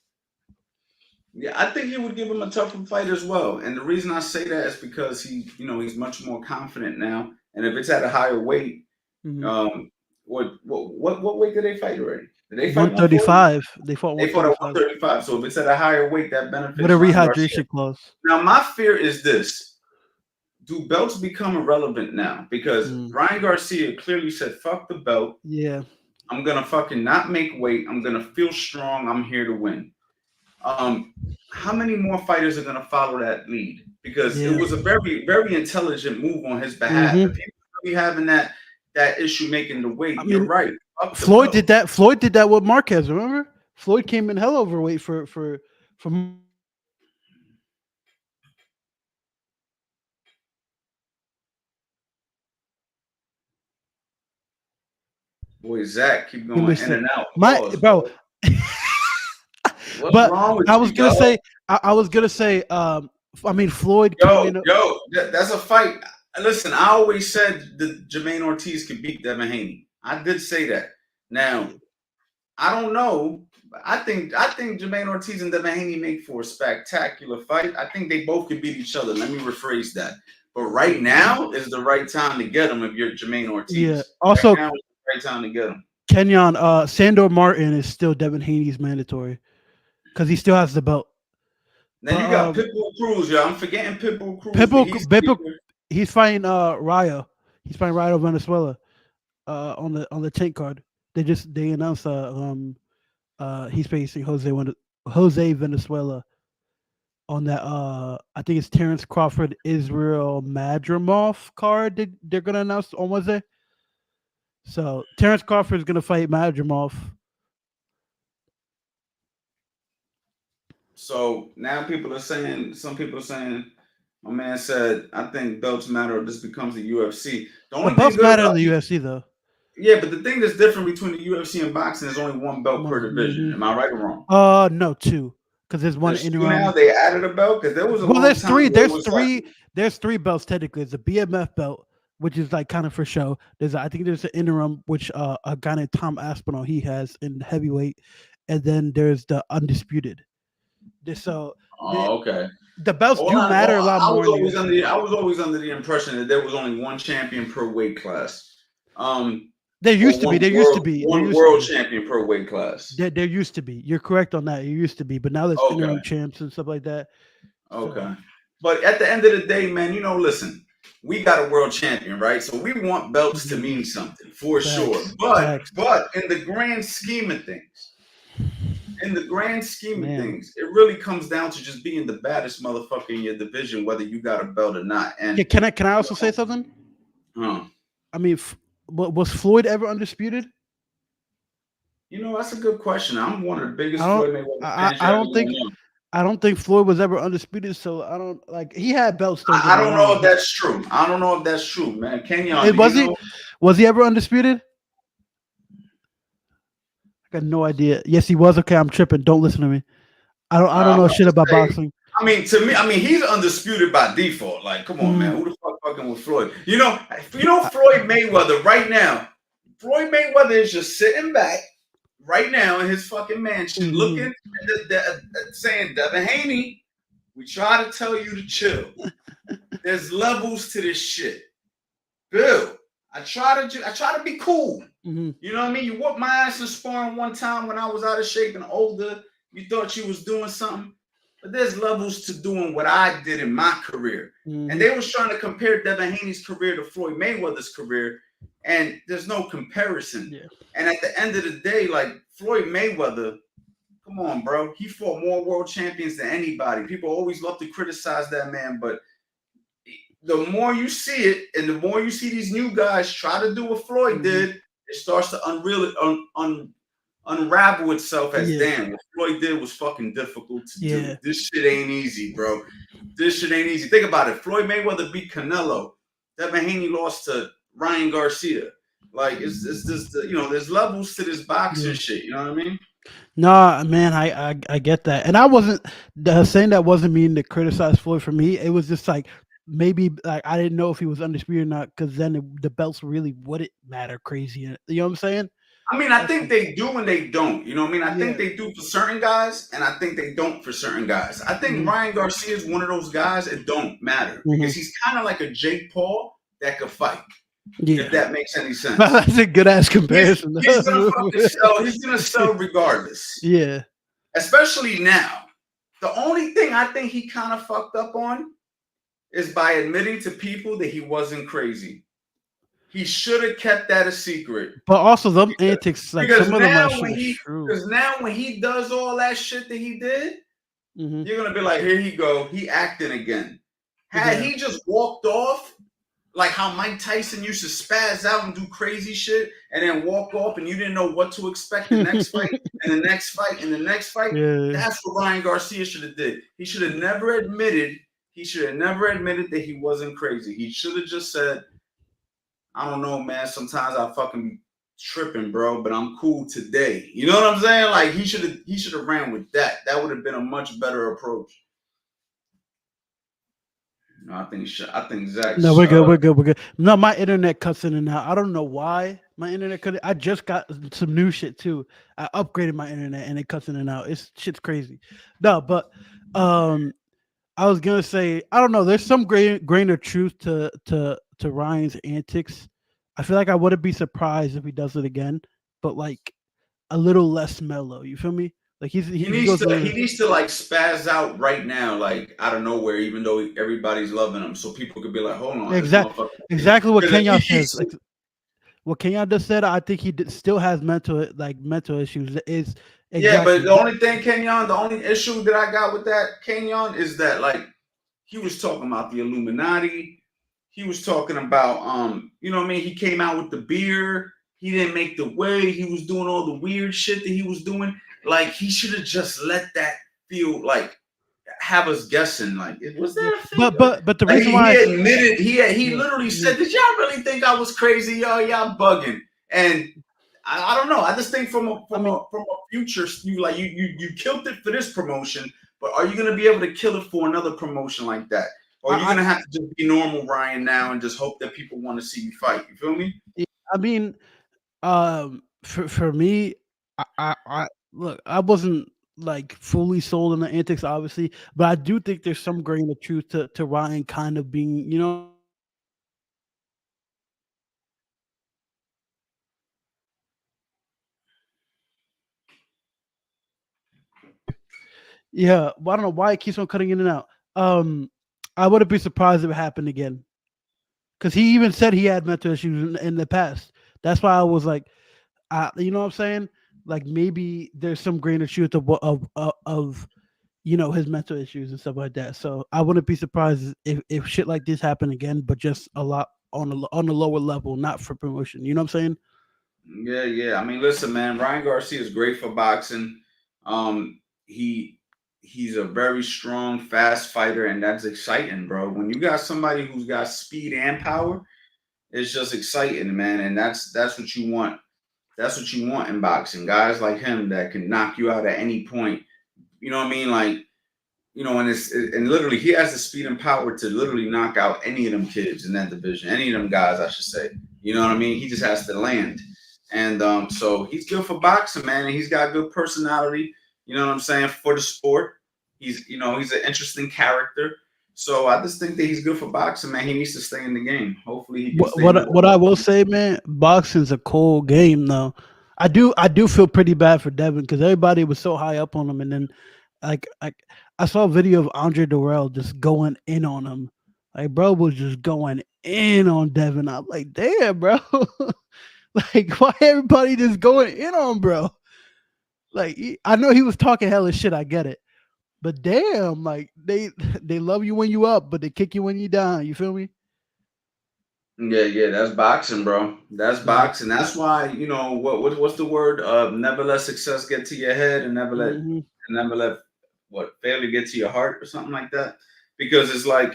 Yeah, I think he would give him a tougher fight as well. And the reason I say that is because he's much more confident now. And if it's at a higher weight, Hmm. um, what weight did they fight already? Did they fight 140? 135. They fought They fought at 135 135. So if it's at a higher weight, that with a benefits Ryan Garcia. rehydration clause. Now my fear is this: do belts become irrelevant now? Because Mm, Ryan Garcia clearly said, "Fuck the belt. yeah, I'm gonna fucking not make weight. I'm gonna feel strong. I'm here to win." Um, how many more fighters are going to follow that lead? Because it yeah. was a very, very intelligent move on his behalf. If Hmm. he was really having that issue making the I weight, you're mean, right. Up the Floyd did belt. that. Floyd did that with Marquez. Remember, Floyd came in hell overweight for Boy, Zach, keep You going missed in it. and out. My Pause, bro. bro. What's But wrong with I was you, gonna dog? say, I was gonna say, I mean, Floyd came in. That's a fight. Listen, I always said that Jermaine Ortiz could beat Devin Haney. I did say that. Now, I don't know. I think Jermaine Ortiz and Devin Haney make for a spectacular fight. I think they both could beat each other. Let me rephrase that. But right now is the right time to get them if you're Jermaine Yeah. Ortiz. Right Also, now is the right time to get them. Kenyon, Sandor Martin is still Devin Haney's mandatory because he still has the belt. Then But you got Pitbull Cruz, yo. I'm forgetting Pitbull Cruz, but Pitbull, he's Pitbull, he's fighting Ryo. He's fighting Ryo Venezuela on the tank card. They announced he's facing Jose Venezuela on that I think it's Terrence Crawford Israel Madrimov card they're gonna announce on Wednesday. So Terrence Crawford is gonna fight Madrimov. so now some people are saying, my man said, I think belts matter or this becomes the UFC. The The only thing belts good matter in about the the UFC though. Yeah, but the thing that's different between the UFC and boxing is only one belt per division. Mm-hmm. Am I right or wrong? No, two, because there's one There's two now. interim. They added a belt because there was a Well, long time where it There's was like, three. There's three belts technically. It's a BMF belt, which is like kind of for show. I think there's an interim, which a guy named Tom Aspinall he has in heavyweight, and then there's the undisputed. So the oh, okay. the belts Well, do matter a lot I more was in the always UFC. I was always under the impression that there was only one champion per weight class, There or used to be. There used to be. There one used to world be. champion per weight class. There used to be. You're correct on that. There used to be, but now there's Okay, interim champs and stuff like that. So okay. But at the end of the day, man, listen, we got a world champion, right? So we want belts to mean something for sure. facts, But facts. but in the grand scheme of things, in the grand scheme of Man. things, it really comes down to just being the baddest motherfucker in your division, whether you got a belt or not. Yeah, And can I also say something? uh, I mean, was Floyd ever undisputed? that's a good question. I'm one of the I biggest don't. Floyd Mayweather fans I you're ever don't gonna think. know. I don't think Floyd was ever undisputed. So I don't like. He had belts. Don't get I me don't know wrong. if that's true. I don't know if that's true, man. Kenyon, It do you was he. know? Was he ever undisputed? I got no idea. Yes, he was. Okay, I'm tripping. Don't listen to me. I don't I'm know about shit to about say. boxing. I mean, to me, he's undisputed by default. Like, come on, Mm, man, who the fuck fucking with Floyd? I, Floyd Mayweather right now. Floyd Mayweather is just sitting back right now in his fucking mansion, looking mhm. at saying, Devin Haney, we try to tell you to chill. There's levels to this shit. Bill, I try to be cool. Mhm. You know what I mean? You whooped my ass in sparring one time when I was out of shape and older. You thought you was doing something. But there's levels to doing what I did in my career. And Mhm. they was trying to compare Devin Haney's career to Floyd Mayweather's career. And there's no comparison. Yeah. And at the end of the day, like Floyd Mayweather, come on, bro. He fought more world champions than anybody. People always love to criticize that man, but the more you see it, and the more you see these new guys try to do what Floyd Mhm. did, it starts to unravel itself as Yeah. damn. What Floyd did was fucking difficult to do. Yeah. This shit ain't easy, bro. This shit ain't easy. Think about it. Floyd Mayweather beat Canelo. Devin Haney lost to Ryan Garcia. Like it's just there's levels to this boxing Yeah. shit. You know what I mean? Nah, man, I get that, and I wasn't saying that wasn't mean to criticize Floyd. For me, it was just like maybe like I didn't know if he was undisputed or not, because then the belts really wouldn't matter crazy. You know what I'm saying? I mean, I That's think they do and they don't. You know what I mean? I think yeah. they do for certain guys, and I think they don't for certain guys. I think Mhm. Ryan Garcia is one of those guys it don't matter because Mhm. he's kind of like a Jake Paul that could fight, if Yeah. that makes any sense. That's a good ass He's comparison. he's gonna fucking sell. He's gonna sell regardless, Yeah. especially now. The only thing I think he kind of fucked up on is by admitting to people that he wasn't crazy. He should have kept that a secret. But also them Because, antics, like because some of them now are shit when is he true. because now when he does all that shit that he did, Hmm. you're gonna be like, here he go, he acting again. Had Yeah. he just walked off, like how Mike Tyson used to spaz out and do crazy shit and then walk off and you didn't know what to expect the next fight and the next fight and the next fight, Yeah. that's what Ryan Garcia should have did. He should have never admitted that he wasn't crazy. He should have just said, I don't know, man. Sometimes I fucking be tripping, bro, but I'm cool today. You know what I'm saying? Like he should have ran with that. That would have been a much better approach. No, I think No, Zach's we're good. We're good. We're good. No, my internet cuts in and out. I don't know why my internet cut. I just got some new shit too. I upgraded my internet and it cuts in and out. It's shit's crazy. No, but um, I was gonna say I don't know. There's some grain of truth to Ryan's antics. I feel like I wouldn't be surprised if he does it again, but like a little less mellow. You feel me? Like he he needs goes a to he little. needs to like spaz out right now, like out of nowhere, even though everybody's loving him, so people could be like, hold on, this motherfucker. Exactly what Because if Kenya he says. keeps Like what Kenya just said, I think still has mental issues. Is yeah, but exactly. the only thing, Kenyon, the only issue that I got with that, Kenyon, is that like he was talking about the Illuminati. He was talking about you know what I mean? He came out with the beer. He didn't make the way. He was doing all the weird shit that he was doing. Like he should have just let that feel like have us guessing. Like, was Yeah, that a fake? but the Like reason he why, admitted he yeah, literally yeah, said, "Did y'all really think I was crazy? Y'all bugging." And I don't know. I just think from a I from mean, a from a future, you killed it for this promotion, but are you gonna be able to kill it for another promotion like that? Or are you I, gonna have to just be normal Ryan now and just hope that people want to see you fight? You feel me? I mean, for me, I look, I wasn't like fully sold on the antics, obviously, but I do think therethere's some grain of truth to Ryan kind of being, you know, yeah. Well, I don't know why it keeps on cutting in and out. Um, I wouldn't be surprised if it happened again because he even said he had mental issues in the past. That's why I was like, you know what I'm saying? like maybe there's some grain of truth of his mental issues and stuff like that. So I wouldn't be surprised if shit like this happened again, but just a lot on a lower level, not for promotion. You know what I'm saying? Yeah, yeah. I mean, listen, man, Ryan Garcia is great for boxing. Um, he he's a very strong, fast fighter, and that's exciting, bro. When you got somebody who's got speed and power, it's just exciting, man. And that's what you want. That's what you want in boxing. Guys like him that can knock you out at any point. You know what I mean? Like, and literally he has the speed and power to literally knock out any of them kids in that division, any of them guys, I should say. You know what I mean? He just has to land. And so he's good for boxing, man, and he's got good personality, you know what I'm saying, for the sport. He's an interesting character. So I just think that he's good for boxing, man. He needs to stay in the game. Hopefully he can What stay in what the I- what I world. will say, man, boxing's a cold game though. I do feel pretty bad for Devin because everybody was so high up on him, and then like I saw a video of Andre Durrell just going in on him. Like bro was just going in on Devin. I'm like, damn, bro. Like why everybody just going in on bro? Like I know he was talking hella shit. I get it, but damn, like they love you when you up, but they kick you when you down. You feel me? Yeah, yeah, that's boxing, bro. That's Yeah. boxing. That's why, what's the word? Never let success get to your head, and Hmm. never let what failure get to your heart or something like that. Because it's like,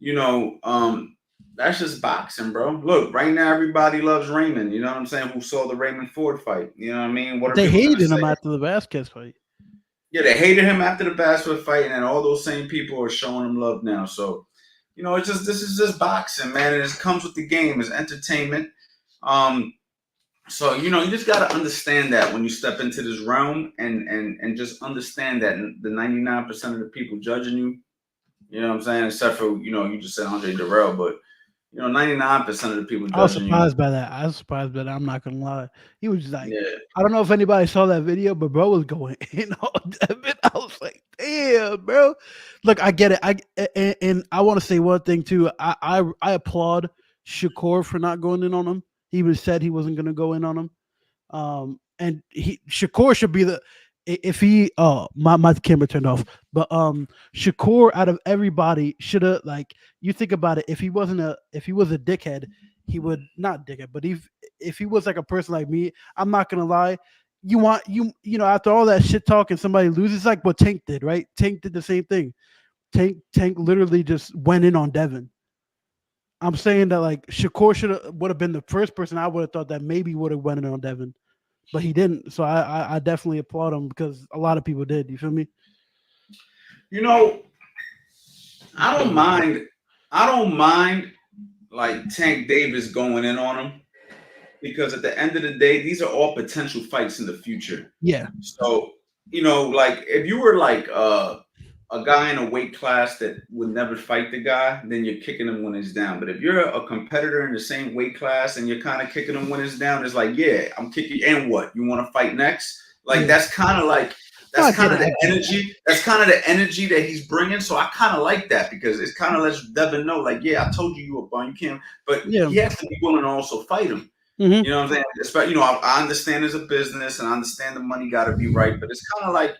you know, um, that's just boxing, bro. Look, right now everybody loves Raymond. You know what I'm saying? Who saw the Raymond Ford fight? You know what I mean? What But are they people gonna hated say? him after the Vasquez fight. Yeah, they hated him after the Bastard fight, and then all those same people are showing him love now. So, it's just this is just boxing, man, and it comes with the game. It's entertainment. Um, so you just got to understand that when you step into this realm, and just understand that the 99% of the people judging you, you know what I'm saying, except for you just said Andre Darrell, but 99% of the people I was judging you. surprised by that. I was surprised by that. I'm not gonna lie. He was just like, Yeah, I don't know if anybody saw that video, but bro was going in on Devin. I was like, damn, bro. Look, I get it. And I want to say one thing too. I applaud Shakur for not going in on him. He even said he wasn't gonna go in on him. And he Shakur should be the if he my camera turned off, but Shakur out of everybody should have like you think about it if he was a dickhead he would not dickhead but if he was like a person like me I'm not gonna lie after all that shit talk and somebody loses like what Tank did right Tank did the same thing Tank literally just went in on Devin. I'm saying that like Shakur would have been the first person I would have thought that maybe would have went in on Devin but he didn't. So I definitely applaud him because a lot of people did. You feel me? you know, I don't mind. I don't mind like Tank Davis going in on him, because at the end of the day, these are all potential fights in the future. Yeah, So, like if you were like a guy in a weight class that would never fight the guy, then you're kicking him when he's down. But if you're a competitor in the same weight class and you're kind of kicking him when he's down, it's like, yeah, I'm kicking. And what? You want to fight next? Like yeah. that's kind of like No, that's I get kind of it. I the get it. energy. That's kind of the energy that he's bringing. So I kind of like that because it's kind of lets Devin know, like, yeah, I told you you a bum. You can't. But Yeah. he has to be willing to also fight him. Hmm. You know what I'm saying? Especially, I understand it's a business and I understand the money got to be right, but it's kind of like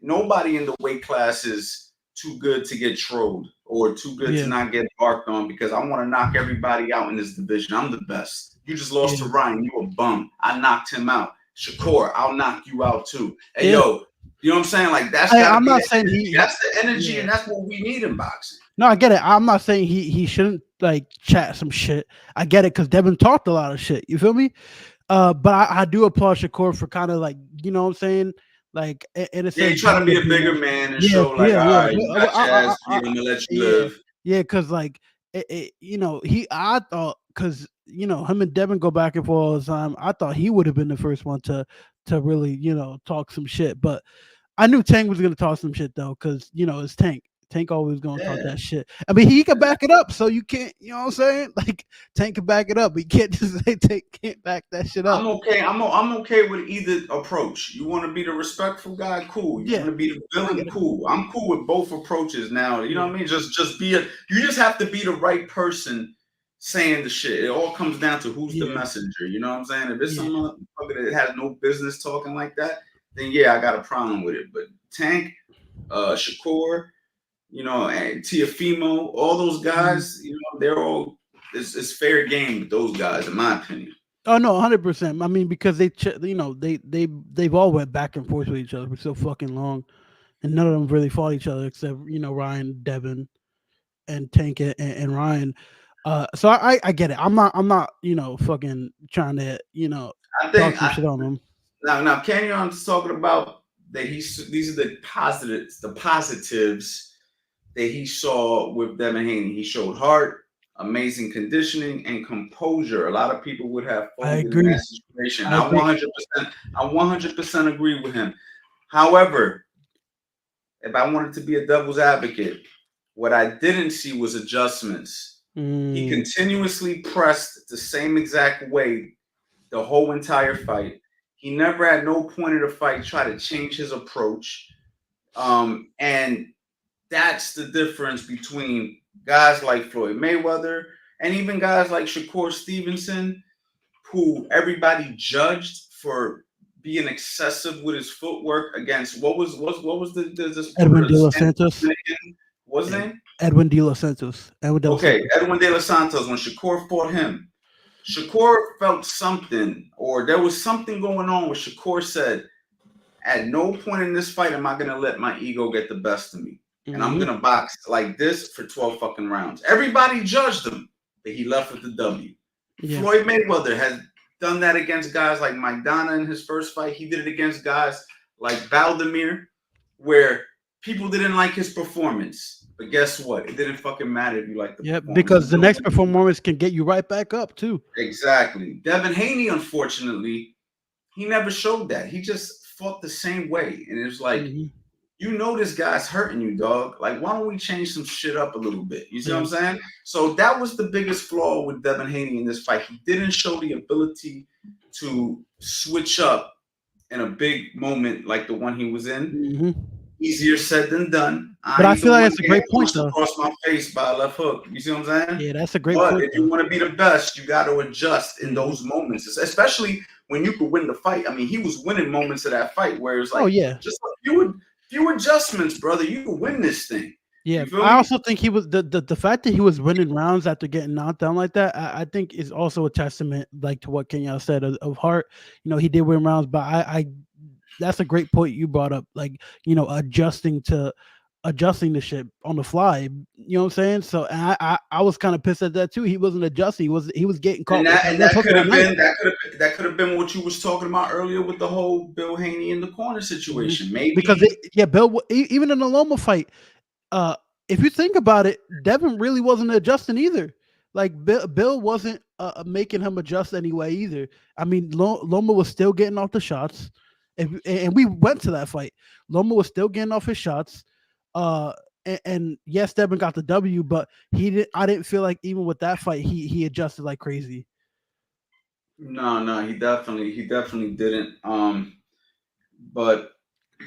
nobody in the weight class is too good to get trolled or too good to Yeah. not get barked on, because I want to knock everybody out in this division. I'm the best. You just lost to Yeah. Ryan. You a bum. I knocked him out. Shakur, I'll knock you out too. Hey, Yeah. yo, you know what I'm saying? Like, that's got to I'm be not the saying energy. That's the energy, yeah. and that's what we need in boxing. No, I get it. I'm not saying he shouldn't like chat some shit. I get it because Devin talked a lot of shit. You feel me? But I do applaud Shakur for kind of like what I'm saying, like in a Yeah, you sense try to being be a a bigger man. man and Yeah, show, like, yeah, all yeah. right, you got your ass beat. I'm going to let you Yeah, live. yeah. Because like he I thought because him and Devin go back and forth all the time. I thought he would have been the first one to really talk some shit, but I knew Tank was gonna talk some shit though, because it's Tank. Tank always gonna talk Yeah. that shit. I mean, he can back it up, so you can't. You know what I'm saying? Like Tank can back it up, but you can't just say Tank can't back that shit up. I'm okay. I'm okay with either approach. You want to be the respectful guy, cool. You want Yeah, to be the I villain, get it. cool. I'm cool with both approaches now. You know Yeah, what I mean? Just be a. You just have to be the right person saying the shit. It all comes down to who's the Yeah. messenger. You know what I'm saying? If it's Yeah. someone that has no business talking like that, then yeah, I got a problem with it. But Tank, Shakur, and Tiafimo, all those guys, they're all it's fair game with those guys, in my opinion. Oh no, 100%. I mean, because they've all went back and forth with each other for so fucking long, and none of them really fought each other except Ryan, Devin, and Tank and Ryan. So I get it. I'm not fucking trying to I talk think some shit on them. now Kenyon's talking about that these are the positives that he saw with Devin Haney. He showed heart, amazing conditioning, and composure. A lot of people would have I folded in that agree. situation. I agree. I 100% agree with him. However, if I wanted to be a devil's advocate, what I didn't see was adjustments. He continuously pressed the same exact way the whole entire fight. He never at no point of the fight tried to change his approach. And that's the difference between guys like Floyd Mayweather and even guys like Shakur Stevenson, who everybody judged for being excessive with his footwork against what was the Edwin De Los Spanish Santos. Dominican? What's his name? Edwin De Los Santos. Okay, Edwin De Los Santos. When Shakur fought him, Shakur felt something, or there was something going on where Shakur said, at no point in this fight am I going to let my ego get the best of me. And I'm going to box like this for 12 fucking rounds. Everybody judged him, but he left with the W. Yeah. Floyd Mayweather has done that against guys like Mike Donna in his first fight. He did it against guys like Valdemir, where people didn't like his performance. But guess what? It didn't fucking matter if you like the performance. Because the next performance can get you right back up, too. Exactly. Devin Haney, unfortunately, he never showed that. He just fought the same way. And it's like, this guy's hurting you, dog. Like, why don't we change some shit up a little bit? You see what I'm saying? So that was the biggest flaw with Devin Haney in this fight. He didn't show the ability to switch up in a big moment like the one he was in. Easier said than done. But I feel like that's a great point, though. Across my face by a left hook. You see what I'm saying? Yeah, that's a great point. But if you want to be the best, you got to adjust in those moments, especially when you could win the fight. I mean, he was winning moments of that fight where it's like, just a few adjustments, brother. You could win this thing. Yeah, I also think he was the fact that he was winning rounds after getting knocked down like that. I think is also a testament, like, to what Kenyon said of heart. He did win rounds, but I that's a great point you brought up. Like, adjusting the shit on the fly. You know what I'm saying? So I was kind of pissed at that too. He wasn't adjusting. He was getting caught. And that could have been what you was talking about earlier with the whole Bill Haney in the corner situation. Maybe because Bill, even in the Loma fight, if you think about it, Devin really wasn't adjusting either. Like, Bill wasn't making him adjust anyway either. I mean, Loma was still getting off the shots, and we went to that fight. Loma was still getting off his shots. And yes, Devin got the W, but I didn't feel like even with that fight he adjusted like crazy. No, he definitely didn't. But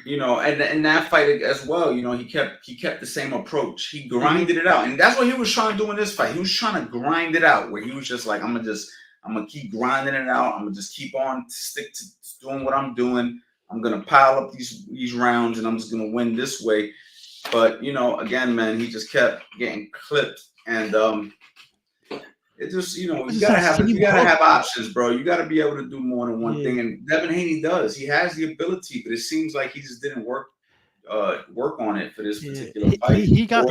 and that fight as well, he kept the same approach. He grinded it out, and that's what he was trying to do in this fight. He was trying to grind it out, where he was just like, I'm gonna keep grinding it out. I'm gonna just keep on stick to doing what I'm doing. I'm gonna pile up these rounds, and I'm just gonna win this way. But again, man, he just kept getting clipped, and it just you gotta have options, bro. You gotta be able to do more than one thing, and Devin Haney does. He has the ability, but it seems like he just didn't work on it for this particular fight. He got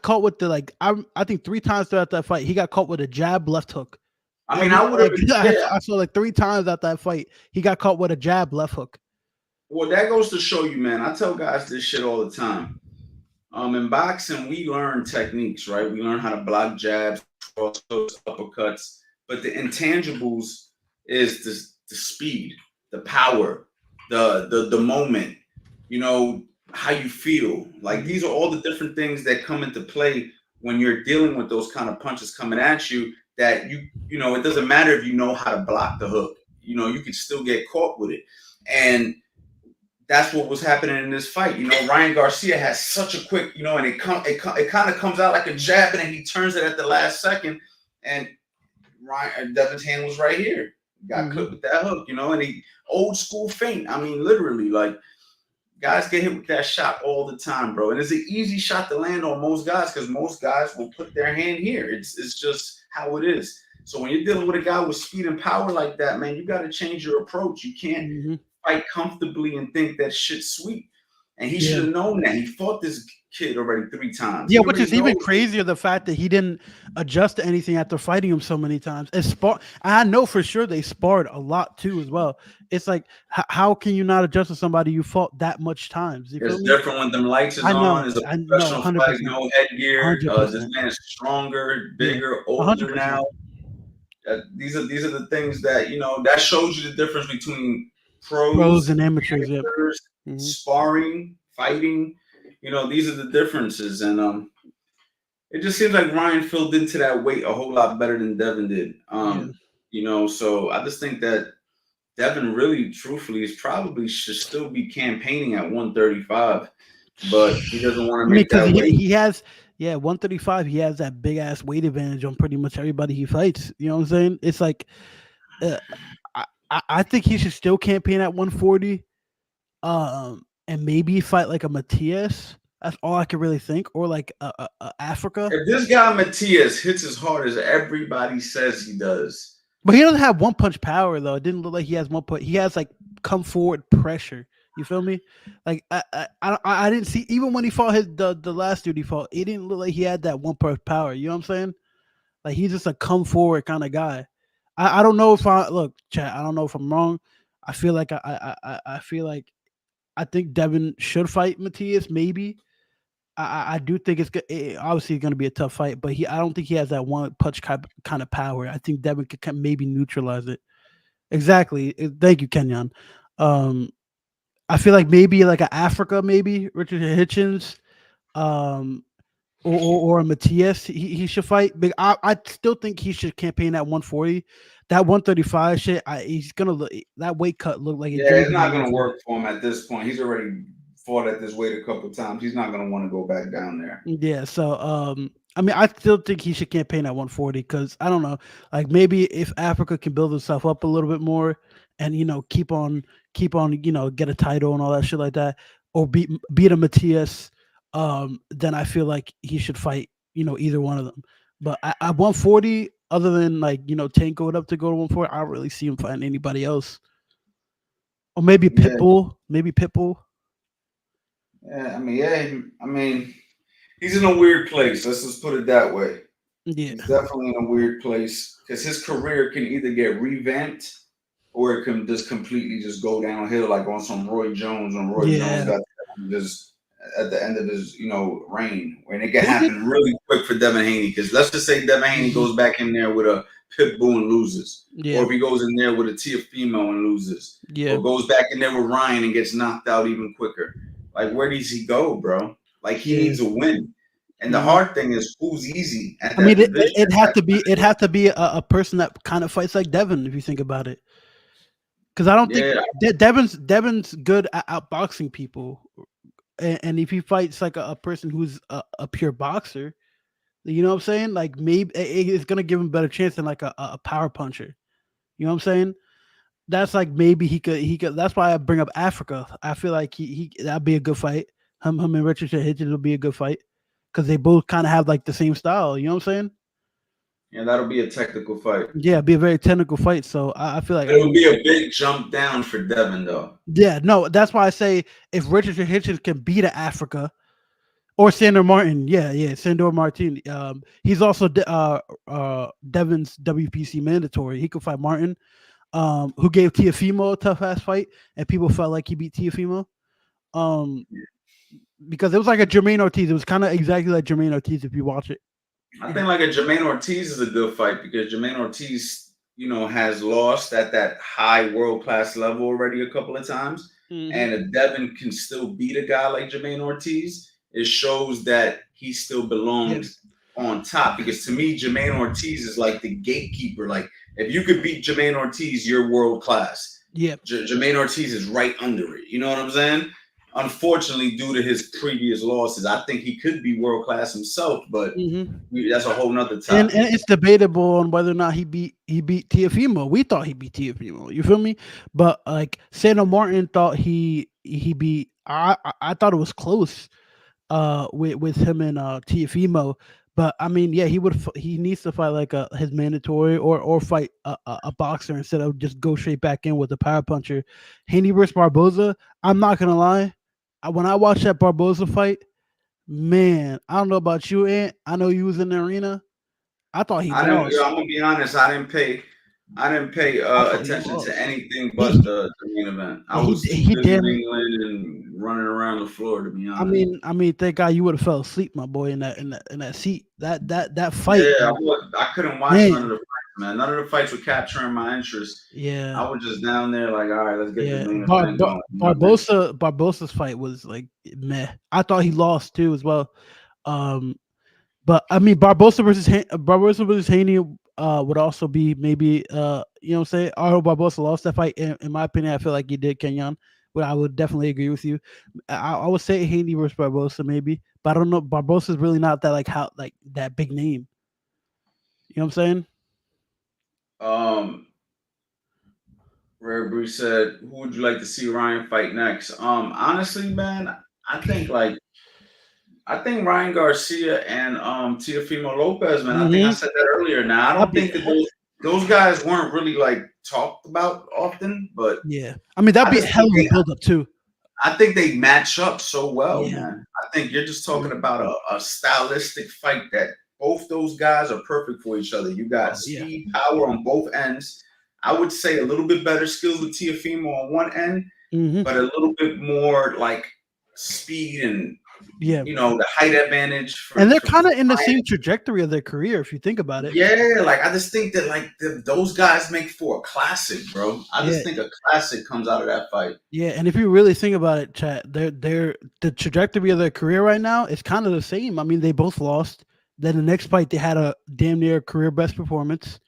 caught with the I think 3 times throughout that fight. He got caught with a jab left hook. I mean, I would have. I saw like 3 times at that fight. He got caught with a jab left hook. Well, that goes to show you, man. I tell guys this shit all the time. In boxing, we learn techniques, right? We learn how to block jabs, cross hooks, uppercuts. But the intangibles is the speed, the power, the moment, how you feel. Like, these are all the different things that come into play when you're dealing with those kind of punches coming at you, that it doesn't matter if you know how to block the hook. You can still get caught with it. And that's what was happening in this fight. Ryan Garcia has such a quick, and it kind of comes out like a jab, and then he turns it at the last second, and Devin's hand was right here. Got clipped with that hook, and he old school feint. I mean, literally, like guys get hit with that shot all the time, bro. And it's an easy shot to land on most guys because most guys will put their hand here. It's just how it is. So when you're dealing with a guy with speed and power like that, man, you got to change your approach. You can't fight comfortably and think that shit's sweet. And he should have known that. He fought this kid already 3 times. Yeah, which is even crazier, the fact that he didn't adjust to anything after fighting him so many times. I know for sure they sparred a lot too as well. It's like, how can you not adjust to somebody you fought that much times? It's different when them lights is on. It's a professional fight, no headgear. This man is stronger, bigger, older 100%. Now. These are the things that that shows you the difference between pros and amateurs, sparring, fighting. These are the differences, and it just seems like Ryan filled into that weight a whole lot better than Devin did. So I just think that Devin really, truthfully, should still be campaigning at 135, but he doesn't want to make that weight. He has 135. He has that big ass weight advantage on pretty much everybody he fights. You know what I'm saying? It's like, I think he should still campaign at 140. And maybe fight like a Matias. That's all I can really think, or like a Africa. If this guy Matias hits as hard as everybody says he does, but he doesn't have one punch power though. It didn't look like he has one punch. He has like come forward pressure. You feel me? Like I didn't see, even when he fought the last dude he fought, it didn't look like he had that one punch power. You know what I'm saying? Like he's just a come forward kind of guy. I don't know if chat. I don't know if I'm wrong. I feel like I think Devin should fight Matias. Maybe I do think obviously it's going to be a tough fight, but I don't think he has that one punch kind of power. I think Devin could maybe neutralize it. Exactly. Thank you, Kenyon. I feel like maybe like an Africa, maybe Richard Hitchens, or a Matias. He should fight. But I still think he should campaign at 140. That 135 shit, he's gonna look, that weight cut look like it's not gonna work for him at this point. He's already fought at this weight a couple of times. He's not gonna want to go back down there. Yeah, so I mean, I still think he should campaign at 140 because I don't know, like maybe if Africa can build himself up a little bit more and keep on get a title and all that shit like that, or beat a Matias, then I feel like he should fight either one of them. But at 140, other than like Tank going up to go to 140, I don't really see him fighting anybody else. Or maybe Pitbull. Maybe Pitbull. Yeah, I mean, he's in a weird place. Let's just put it that way. Yeah, he's definitely in a weird place because his career can either get revamped or it can just completely just go downhill, like on some Roy Jones. When Roy Jones got just at the end of his reign, when it can happen really quick for Devin Haney. Because let's just say Devin Haney goes back in there with a Pitbull and loses, or if he goes in there with a Teofimo and loses, or goes back in there with Ryan and gets knocked out even quicker. Like, where does he go, bro? Like, he needs a win. And the hard thing is, who's easy at that division? It'd have to be a person that kind of fights like Devin, if you think about it. Because I don't think Devin's good at outboxing people, and if he fights like a person who's a pure boxer, you know what I'm saying? Like maybe it's gonna give him a better chance than like a power puncher. You know what I'm saying? That's like maybe he could. That's why I bring up Africa. I feel like that'd be a good fight. Him and Richard Hitchens would be a good fight because they both kind of have like the same style. You know what I'm saying? Yeah, that'll be a technical fight. Yeah, it'd be a very technical fight. So I feel like it would be a big jump down for Devin, though. Yeah, no, that's why I say if Richard Hitchens can beat Africa or Sandor Martin, Sandor Martin. He's also Devin's WPC mandatory. He could fight Martin, who gave Teofimo a tough ass fight, and people felt like he beat Teofimo. Because it was like a Jermaine Ortiz. It was kind of exactly like Jermaine Ortiz if you watch it. I think like a Jermaine Ortiz is a good fight because Jermaine Ortiz, has lost at that high world-class level already a couple of times. Mm-hmm. And if Devin can still beat a guy like Jermaine Ortiz, it shows that he still belongs on top. Because to me, Jermaine Ortiz is like the gatekeeper. Like, if you could beat Jermaine Ortiz, you're world-class. Yeah. Jermaine Ortiz is right under it. You know what I'm saying? Unfortunately, due to his previous losses, I think he could be world class himself, but Hmm. that's a whole nother And topic. it's debatable on whether or not he beat Tiafimo. We thought he beat Tiafimo. You feel me? But like Santa Martin thought he beat. I thought it was close. With him and Tiafimo. But I mean, yeah, he needs to fight like his mandatory or fight a boxer instead of just go straight back in with a power puncher. Haney versus Barboza. I'm not gonna lie. When I watched that Barboza fight, man, I don't know about you, Ant. I know you was in the arena. I thought he I didn't. lost. I'm gonna be honest. I didn't pay I thought he attention to lost. anything He but the main event. I was too he busy damn. mingling and running around the floor, to be honest. I mean, thank God you would have fell asleep, my boy, in that seat. That fight, Yeah, bro. I couldn't watch none of Man, the fights, man. None of the fights were capturing my interest. yeah. I was just down there like, all right, let's get the Yeah, main event going. You know what I mean? Barbosa's fight was like meh. I thought he lost too as well. Um, but I mean Barbosa versus Haney would also be maybe you know what I'm saying. Although Barbosa lost that fight, in my opinion, I feel like he did Kenyon. But I would definitely agree with you. I would say Haney versus Barbosa maybe, but I don't know. Barbosa's really not that like that big name. You know what I'm saying? Um, Rare Breeze said, "Who would you like to see Ryan fight next?" Honestly, man, I think like I think Ryan Garcia and Teofimo Lopez, man. I think I Mm-hmm. said that earlier. Now I That'd don't be think that those guys weren't really like talked about often, but yeah. I mean that'd I be a just hell think of a build up too. I think they match up so well, Yeah. man. I think you're just Yeah. talking about a stylistic fight that both those guys are perfect for each other. You got Oh yeah. speed, power on both ends. I would say a little bit better skills with Teofimo on one end, Mm-hmm. but a little bit more like speed and Yeah. the height advantage And they're for kind of in the Ryan. same trajectory of their career, if you think about it. Yeah, like I just think that like those guys make for a classic, bro. I Yeah, just think a classic comes out of that fight. yeah. And if you really think about it, chat, they're the trajectory of their career right now is kind of the same. I mean, they both lost. Then the next fight, they had a damn near career best performance.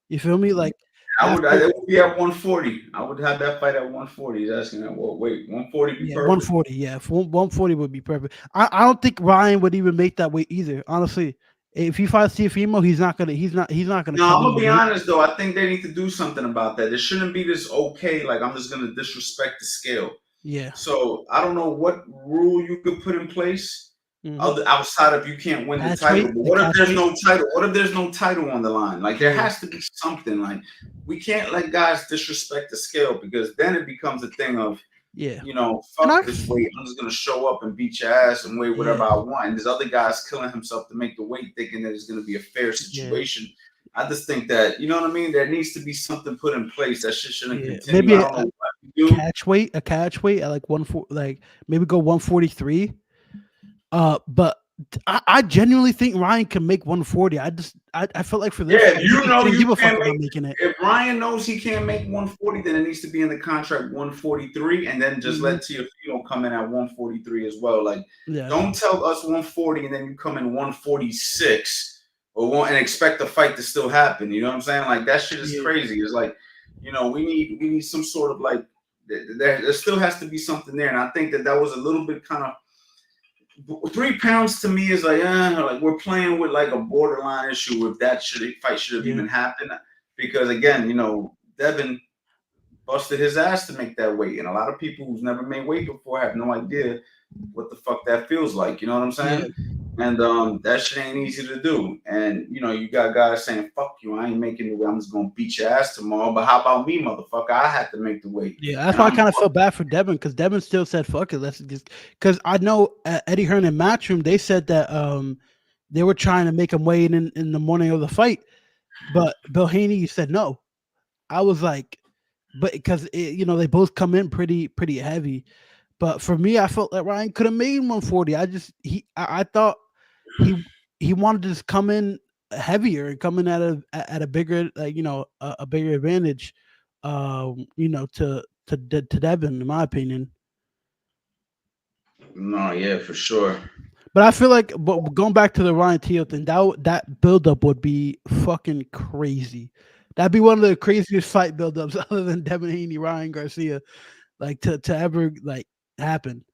You feel me? Like after, It would be at 140. I would have that fight at 140. He's asking that. Well, wait, 140 be yeah, perfect. 140. Yeah, 140 would be perfect. I don't think Ryan would even make that weight either. Honestly, if he fights Tiafimo, he's not gonna No, come I'm in gonna the be weight. honest though. I think they need to do something about that. There shouldn't be this okay, like I'm just gonna disrespect the scale. Yeah. So I don't know what rule you could put in place Mm-hmm. other outside of you can't win the Catch title. weight. But The what if catch there's weight. no title? What if there's no title on the line? Like there Yeah. has to be something. Like we can't let guys disrespect the scale because then it becomes a thing of Yeah. And fuck this weight. I'm just gonna show up and beat your ass and weigh yeah. whatever I want. And there's other guys killing himself to make the weight, thinking that it's gonna be a fair Yeah. situation. I just think that you know what I mean. There needs to be something put in place. That shit shouldn't Yeah. continue. Maybe I don't know what you do. a catch weight at like like maybe go 143. But I genuinely think Ryan can make 140. I felt like for this Yeah, fight, if he you know didn't you give a fuck can't about make. making it. If Ryan knows he can't make 140, then it needs to be in the contract 143, and then just Hmm. let Teofimo come in at 143 as well. Like, Yeah. don't tell us 140 and then you come in 146 and expect the fight to still happen. You know what I'm saying? Like that shit is Yeah. crazy. It's like, we need some sort of like there still has to be something there, and I think that was a little bit kind of 3 pounds to me is like we're playing with like a borderline issue if that fight should have Yeah. even happened because again Devin busted his ass to make that weight and a lot of people who's never made weight before have no idea what the fuck that feels like, you know what I'm Yeah. saying? And that shit ain't easy to do. And you got guys saying, fuck you, I ain't making the weight, I'm just gonna beat your ass tomorrow. But how about me, motherfucker? I had to make the weight. Yeah, that's And why I I'm kind of felt bad for Devin because Devin still said fuck it, let's just because I know at Eddie Hearn and Matchroom they said that they were trying to make him weigh in the morning of the fight, but Bill Haney said no. I was like, but because they both come in pretty heavy. But for me, I felt that Ryan could have made 140. I thought he he wanted to just come in heavier and come in at a bigger a bigger advantage, to Devin in my opinion. no, yeah, for sure. But I feel like, but going back to the Ryan Teal thing, that build up would be fucking crazy. That'd be one of the craziest fight buildups other than Devin Haney, Ryan Garcia, like to ever like happen.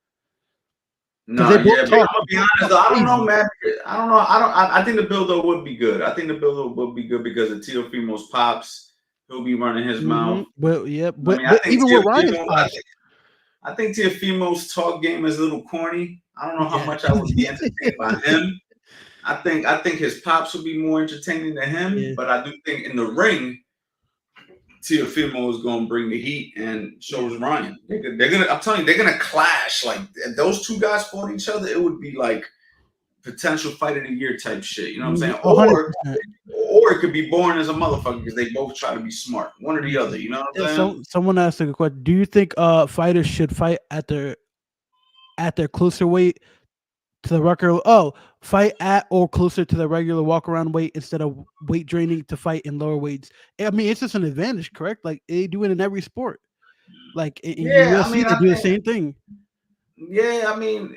Because No, they both yeah, but talk, I'm gonna they be both honest talk though. I don't know, crazy. man. I don't know. I think the build-up would be good. I think the build-up would be good because of Teofimo's pops. He'll be running his Hmm. mouth. Well, yeah, I but mean, I think even with Ryan's Teofimo. pops, I think Teofimo's talk game is a little corny. I don't know how yeah, much I would be entertained by him. I think his pops would be more entertaining than him, yeah, but I do think in the ring, Teofimo is going to bring the heat, and so yeah. is Ryan. They're gonna. I'm telling you, they're gonna clash. Like if those two guys fought each other, it would be like potential fight of the year type shit. You know what I'm saying? 100%. Or it could be boring as a motherfucker because they both try to be smart, one or the Yeah. other. You know what Yeah, I'm saying? someone asked a good question. Do you think fighters should fight at their closer weight to the regular? Oh, fight at or closer to the regular walk around weight instead of weight draining to fight in lower weights. I mean, it's just an advantage, correct? Like they do it in every sport. Like in Yeah, I UFC, mean, they I do the think, same thing. yeah, I mean,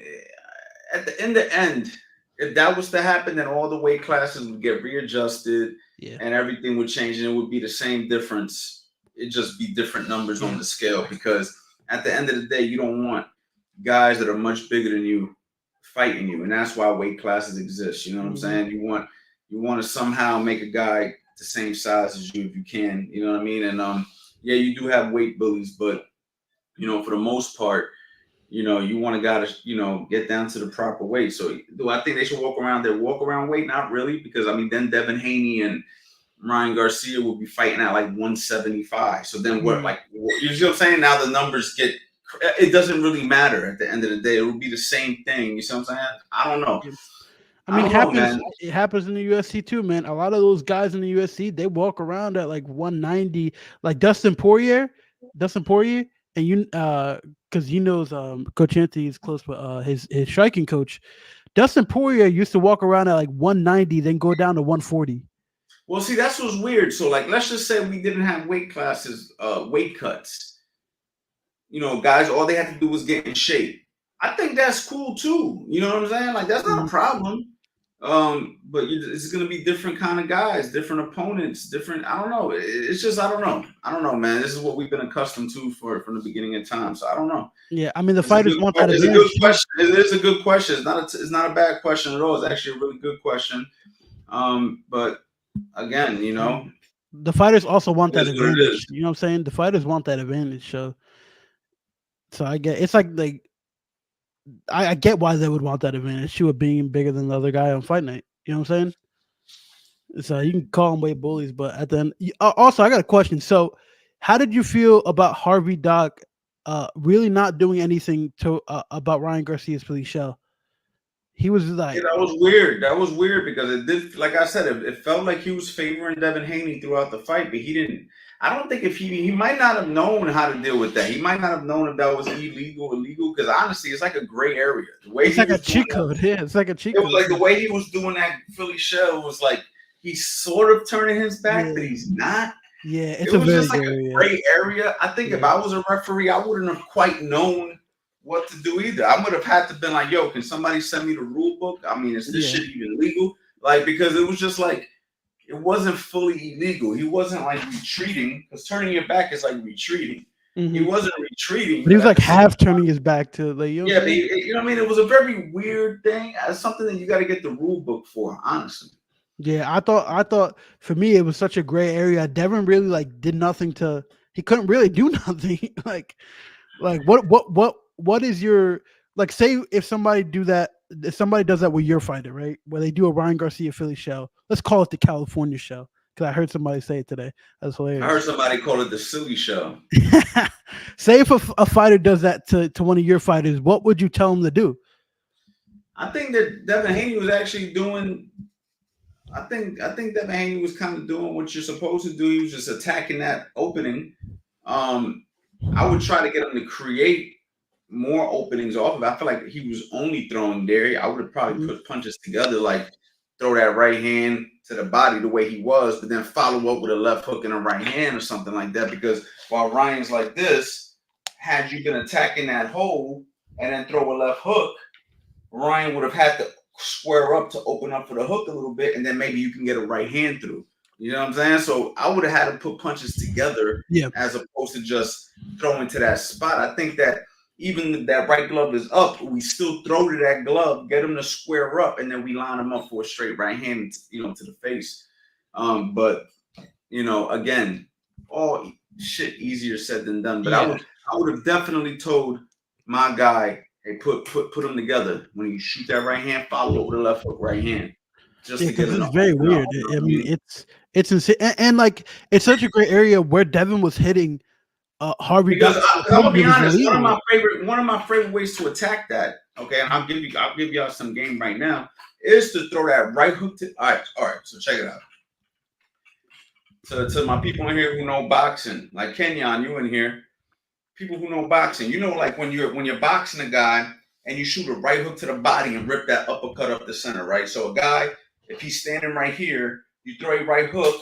in the end, if that was to happen, then all the weight classes would get readjusted Yeah, and everything would change, and it would be the same difference. It'd just be different numbers on yeah. the scale because at the end of the day, you don't want guys that are much bigger than you fighting you, and that's why weight classes exist. You know what I'm Hmm. saying? You want to somehow make a guy the same size as you if you can. You know what I mean? And yeah, you do have weight bullies, but for the most part, you want a guy to, get down to the proper weight. So do I think they should walk around their walk around weight? Not really, because I mean then Devin Haney and Ryan Garcia will be fighting at like 175. So then what? Yeah. Like you see what I'm saying? Now the numbers get. It doesn't really matter at the end of the day. It will be the same thing. You see what I'm saying? I don't know. Yeah. I I mean, don't know, happens. man. It happens in the UFC too, man. A lot of those guys in the UFC, they walk around at like 190, like Dustin Poirier, and because he knows Coach Anthony is close with his striking coach. Dustin Poirier used to walk around at like 190, then go down to 140. Well, see, that's what's weird. So, like, let's just say we didn't have weight classes, weight cuts. Guys, all they had to do was get in shape. I think that's cool too. You know what I'm saying? Like, that's not a Mhm. problem. But it's gonna be different kind of guys, different opponents, different. I don't know. It's just I don't know. I don't know, man. This is what we've been accustomed to from the beginning of time. So I don't know. Yeah, I mean the It's a fighters good. want that It's a good advantage too. question. It is a good question. It's not a bad question at all. It's actually a really good question. But again, Mhm. The fighters also want it that is what it advantage. is. You know what I'm saying? The fighters want that advantage. So I get it's like I get why they would want that advantage too of being bigger than the other guy on fight night. You know what I'm saying? So you can call them weight bullies, but at the end, also I got a question. So, how did you feel about Harvey Doc, really not doing anything to about Ryan Garcia's police show? He was Yeah, like, that was weird. That was weird because it did, like I said, it felt like he was favoring Devin Haney throughout the fight, but he didn't. I don't think if he might not have known how to deal with that. He might not have known if that was illegal. Because honestly, it's like a gray area. The way it's he like a was doing cheat that, code. Yeah, it's like a cheat it was code. like the way he was doing that Philly shell was like he's sort of turning his back, but Yeah, he's not. yeah, It it's a was very just like gray a area. gray area. I think if Yeah, I was a referee, I wouldn't have quite known what to do either. I would have had to been like, "Yo, can somebody send me the rule book? I mean, is this yeah, shit even legal?" Like because it was just like it wasn't fully illegal. He wasn't like retreating because turning your back is like retreating. He hmm wasn't retreating, but he but was at like the same half turning his back to like you know what yeah, I'm but saying? you know what I mean. It was a very weird thing. It's something that you got to get the rule book for, honestly. Yeah, I thought for me it was such a gray area. Devin really like did nothing to. He couldn't really do nothing. Like what is your like? Say if somebody do that, if somebody does that with your fighter, right? Where they do a Ryan Garcia Philly show. Let's call it the California show because I heard somebody say it today. That's I heard hilarious. somebody call it the silly show. Say if a fighter does that to one of your fighters, what would you tell him to do? I think that Devin Haney was actually doing. I think Devin Haney was kind of doing what you're supposed to do. He was just attacking that opening. Um, I would try to get him to create more openings off of it. I feel like he was only throwing there. I would have probably Mhm. put punches together, like throw that right hand to the body the way he was, but then follow up with a left hook and a right hand or something like that. Because while Ryan's like this, had you been attacking that hole and then throw a left hook, Ryan would have had to square up to open up for the hook a little bit, and then maybe you can get a right hand through. You know what I'm saying? So I would have had to put punches together Yeah, as opposed to just throwing to that spot. I think that even if that right glove is up, we still throw to that glove, get him to square up, and then we line him up for a straight right hand, to the face. But again, all shit easier said than done. But I yeah, would I would have definitely told my guy, hey, put them together. When you shoot that right hand, follow it with a left hook right hand, just yeah. to get Because him to it's very open up. weird. You know I what I mean, mean? it's insane, and like it's such a great area where Devin was hitting Harvey Because, Dock I, so 'cause I'm hard gonna that be it was honest, illegal. one of my favorite ways to attack that, okay, and Mhm. I'll give y'all some game right now, is to throw that right hook to all right, so check it out. To my people in here who know boxing, like Kenyon, you in here, people who know boxing, like when you're boxing a guy and you shoot a right hook to the body and rip that uppercut up the center, right? So a guy, if he's standing right here, you throw a right hook,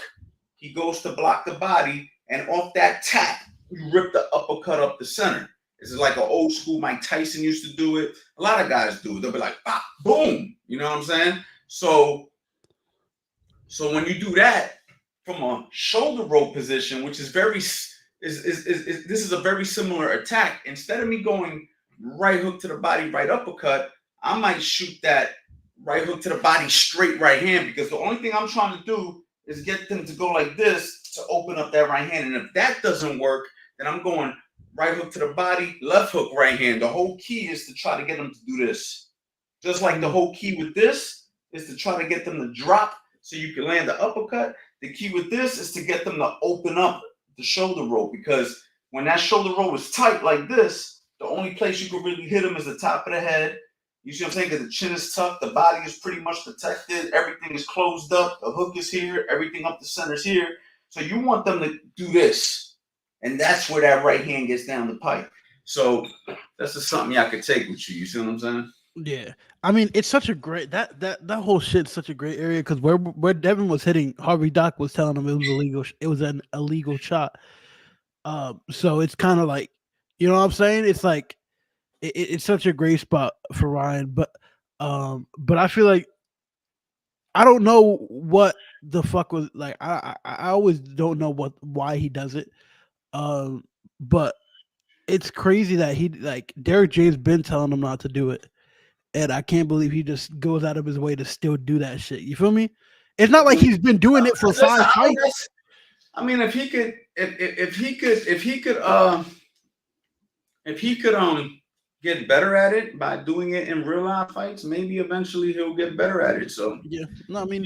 he goes to block the body, and off that tap, you rip the uppercut up the center. This is like an old school Mike Tyson used to do it. A lot of guys do it. They'll be like, ah, boom. You know what I'm saying? So when you do that from a shoulder roll position, which is very this is a very similar attack. Instead of me going right hook to the body, right uppercut, I might shoot that right hook to the body, straight right hand, because the only thing I'm trying to do is get them to go like this to open up that right hand. And if that doesn't work, then I'm going right hook to the body, left hook right hand. The whole key is to try to get them to do this. Just like the Mm. whole key with this is to try to get them to drop so you can land the uppercut. The key with this is to get them to open up the shoulder roll, because when that shoulder roll is tight like this, the only place you can really hit them is the top of the head. You see what I'm saying? Because the chin is tucked, the body is pretty much protected, everything is closed up, the hook is here, everything up the center is here. So you want them to do this, and that's where that right hand gets down the pipe. So that's just something y'all could take with you. You see what I'm saying? Yeah, I mean, it's such a great that whole shit's such a great area because where Devin was hitting, Harvey Dock was telling him it was illegal. It was an illegal shot. So it's kind of like, you know what I'm saying? It's like it's such a great spot for Ryan, but I feel like I don't know what the fuck was like. I always don't know why he does it. Um, but it's crazy that he like Derek James been telling him not to do it, and I can't believe he just goes out of his way to still do that shit. You feel me? It's not like he's been doing it for Listen, 5 fights. I mean, if he could get better at it by doing it in real life fights, maybe eventually he'll get better at it. So Yeah, no, I mean,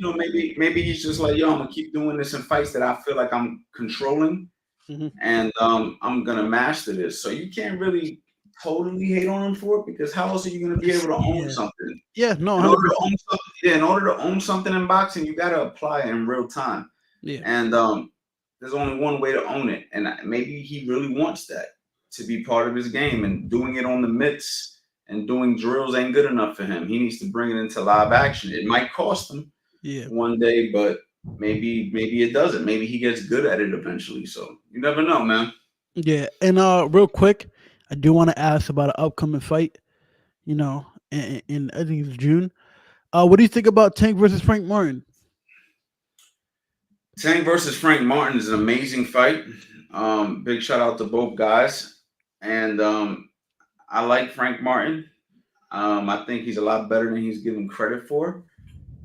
maybe he's just like, yo, I'm gonna keep doing this in fights that I feel like I'm controlling, mhm. and I'm gonna master this. So you can't really totally hate on him for it, because how else are you gonna be able to own Yeah, something? yeah, no, In hundred order to percent. own something, yeah, in order to own something in boxing, you gotta apply it in real time. Yeah, And there's only one way to own it, and maybe he really wants that to be part of his game. And doing it on the mitts and doing drills ain't good enough for him. He needs to bring it into live action. It might cost him yeah, one day, but maybe it doesn't. Maybe he gets good at it eventually. So you never know, man. yeah. And real quick, I do want to ask about an upcoming fight. You know, in I think it's June. What do you think about Tank versus Frank Martin? Tank versus Frank Martin is an amazing fight. Big shout out to both guys, and I like Frank Martin. I think he's a lot better than he's given credit for.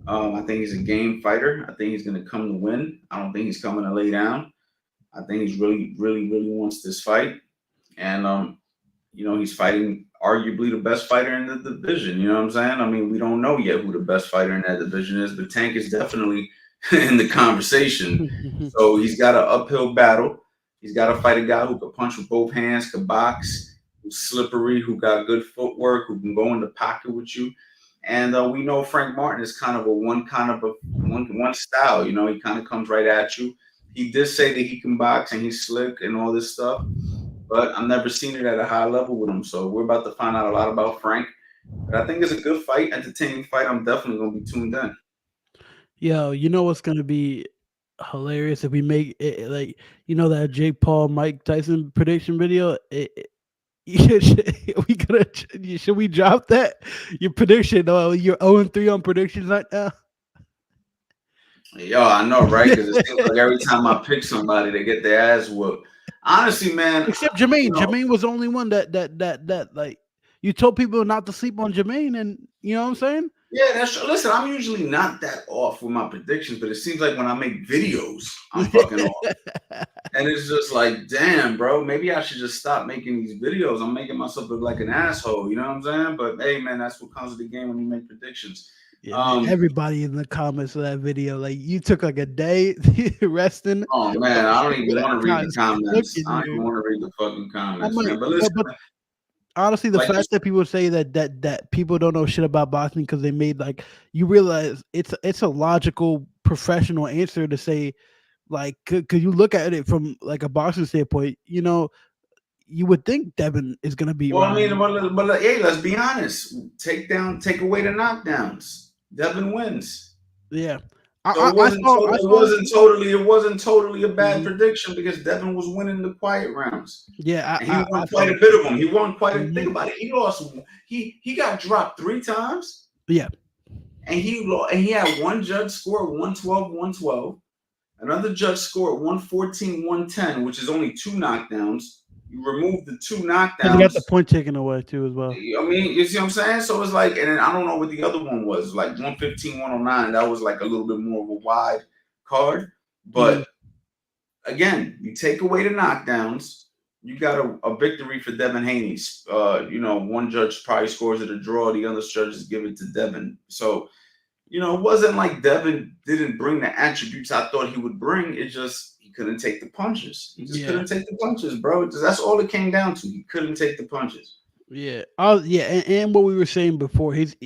I think he's a game fighter. I think he's going to come to win. I don't think he's coming to lay down. I think he's really wants this fight, and he's fighting arguably the best fighter in the division. You know what I'm saying? I mean, we don't know yet who the best fighter in that division is, but Tank is definitely in the conversation. So he's got an uphill battle. He's got to fight a guy who can punch with both hands, can box, who's slippery, who got good footwork, who can go in the pocket with you. And we know Frank Martin is kind of a one style. He kind of comes right at you. He did say that he can box and he's slick and all this stuff, but I've never seen it at a high level with him. So we're about to find out a lot about Frank. But I think it's a good fight, entertaining fight. I'm definitely going to be tuned in. Yo, you know what's gonna be hilarious if we make it like that Jake Paul Mike Tyson prediction video. We gonna should we drop that your prediction? You're 0-3 on predictions right now. Yo, I know, right? Because it seems like every time I pick somebody, they get their ass whooped. Honestly, man, Except you Jermaine. know, Jermaine was the only one that like you told people not to sleep on Jermaine, and you know what I'm saying? yeah, that's true. Listen, I'm usually not that off with my predictions, but it seems like when I make videos, I'm fucking off. And it's just like, damn, bro, maybe I should just stop making these videos. I'm making myself look like an asshole. You know what I'm saying? But hey, man, that's what comes with the game when you make predictions. Yeah, man. Everybody in the comments of that video, like you took like a day resting. Oh man, I don't even That want to read the guy's comments. cooking, I don't even dude. want to read the fucking I comments, mean, man. But listen, but honestly, the like fact that people say that people don't know shit about boxing because they made like you realize it's a logical professional answer to say like because you look at it from like a boxing standpoint, you know, you would think Devin is gonna beat well, I mean, Ryan. but hey, let's be honest. Take away the knockdowns. Devin wins. Yeah, So I saw I saw. it wasn't totally a bad Mhm. prediction because Devin was winning the quiet rounds. Yeah, And he won I quite saw. a bit of them. He won quite a think Mhm. about it. He lost he got dropped 3 times Yeah, and he had one judge score 112, 112. Another judge scored 114, 110, which is only 2 knockdowns. You remove the 2 knockdowns. because he got the point taken away too as well. I mean, you see what I'm saying? So it's like, and then I don't know what the other one was, like 115, 109. That was like a little bit more of a wide card. Mhm. But again, you take away the knockdowns, you got a victory for Devin Haney. One judge probably scores it a draw, the other judges give it to Devin. So, it wasn't like Devin didn't bring the attributes I thought he would bring. It just he couldn't take the punches. He just Yeah. couldn't take the punches, bro. That's all it came down to. He couldn't take the punches. Yeah. Yeah, and what we were saying before, it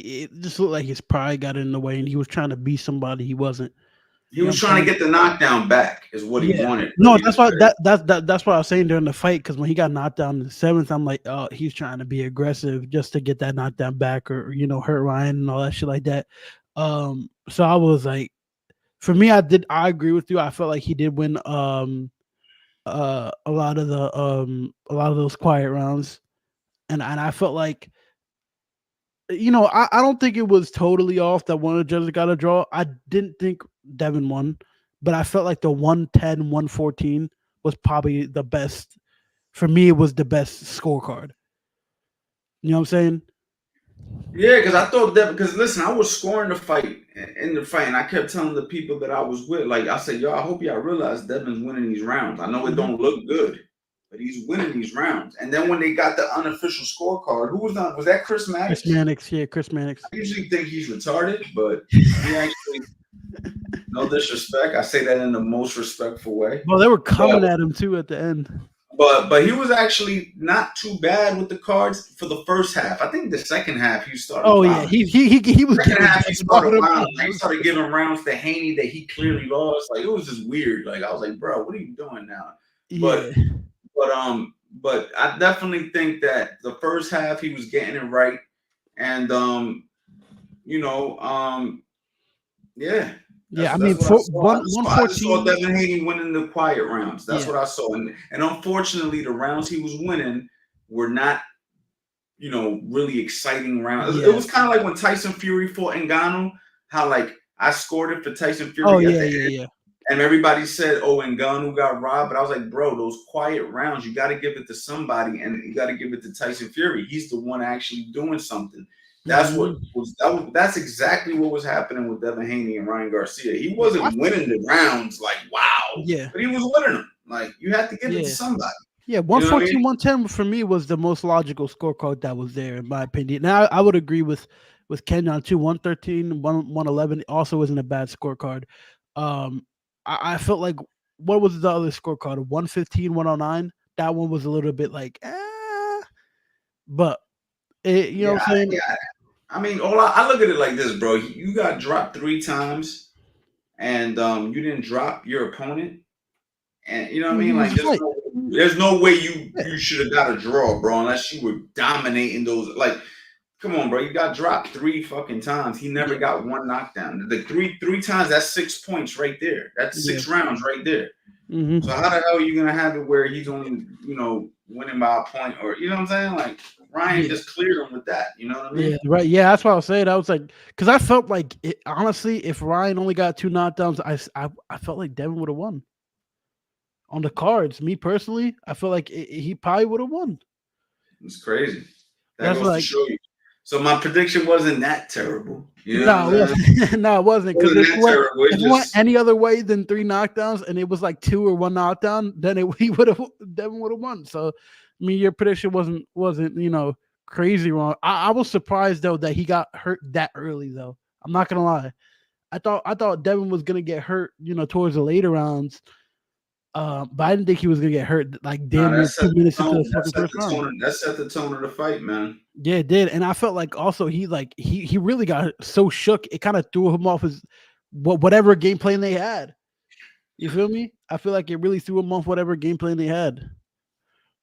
just looked like his pride got in the way, and he was trying to be somebody he wasn't. He You know was what I'm trying to saying? get the knockdown back, is what he Yeah. wanted. No, Really, that's why that's what I was saying during the fight because when he got knocked down in the seventh, I'm like, oh, he's trying to be aggressive just to get that knockdown back or hurt Ryan and all that shit like that. So I was like, for me, I agree with you. I felt like he did win a lot of those quiet rounds, and I felt like I don't think it was totally off that one of the judges got a draw. I didn't think Devin won, but I felt like the 110, 114 was probably the best. For me, it was the best scorecard. You know what I'm saying? yeah, because I thought that because listen, I was scoring the fight in the fight, and I kept telling the people that I was with, like I said, yo, I hope y'all realize Devin's winning these rounds. I know it Mhm. don't look good, but he's winning these rounds. And then when they got the unofficial scorecard, who was on? Was that Chris Chris Maddox? Mannix, yeah, Chris Mannix. I usually think he's retarded, but he actually, no disrespect, I say that in the most respectful way. Well, they were But coming at him too at the end. but he was actually not too bad with the cards for the first half. I think the second half he started Oh yeah, wilding. he was Second getting half he all started them wilding. Like, he elbows. started giving rounds to Haney that he clearly lost. Like it was just weird. Like I was like, bro, what are you doing now? But Yeah, but I definitely think that the first half he was getting it right, and you know yeah, yeah. I that's mean, what I for saw. I just saw 114. Devin Haney winning the quiet rounds. That's Yeah. what I saw, and unfortunately, the rounds he was winning were not really exciting rounds. It was Yes. kind of like when Tyson Fury fought Ngannou, how like I scored it for Tyson Oh Fury at yeah, the yeah, end, yeah. and everybody said, "Oh, Ngannou got robbed," but I was like, "Bro, those quiet rounds, you got to give it to somebody, and you got to give it to Tyson Fury. He's the one actually doing something." Mhm. That's exactly what was happening with Devin Haney and Ryan Garcia. He Yeah, wasn't winning the rounds like wow, yeah, but he was winning them. Like you had to give it to yeah, somebody. yeah. You know what I mean? 114, 110 for me was the most logical scorecard that was there, in my opinion. Now I would agree with Kenyon too. 113, 111 also isn't a bad scorecard. Um, I felt like what was the other scorecard? 115, 109. That one was a little bit like, but you know Yeah, what I'm saying? yeah. I mean, I look at it like this, bro. You got dropped 3 times, and you didn't drop your opponent, and you know what I He mean. was Like, a fight. there's no way you Yeah. you should have got a draw, bro, unless you were dominating those. Like, come on, bro. You got dropped 3 fucking times. He never Yeah. got one knockdown. The three times. That's 6 points right there. That's Yeah. 6 rounds right there. So Hmm. how the hell are you gonna have it where he's only winning by a point, or you know what I'm saying? Like Ryan Yeah, just cleared him with that. You know what I yeah, mean? right. Yeah, that's what I was saying. I was like, because I felt like, honestly, if Ryan only got 2 knockdowns, I felt like Devin would have won on the cards. Me personally, I feel like he probably would have won. It's crazy. That That's goes to like, show you. So my prediction wasn't that terrible. You know what no, I'm it saying? wasn't. No, it wasn't. It Because wasn't that terrible. It if it went just any other way than 3 knockdowns, and it was like 2 or 1 knockdown, then he would have Devin would have won. So, I mean, your prediction wasn't crazy wrong. I was surprised though that he got hurt that early though. I'm not gonna lie. I thought Devin was gonna get hurt, towards the later rounds. But I didn't think he was gonna get hurt like nah, damn that near set 2 minutes the into tone. the That fucking set first the round. tone. That set the tone of the fight, man. Yeah, it did. And I felt like also he really got so shook. It kind of threw him off his whatever game plan they had. You feel me? I feel like it really threw him off whatever game plan they had.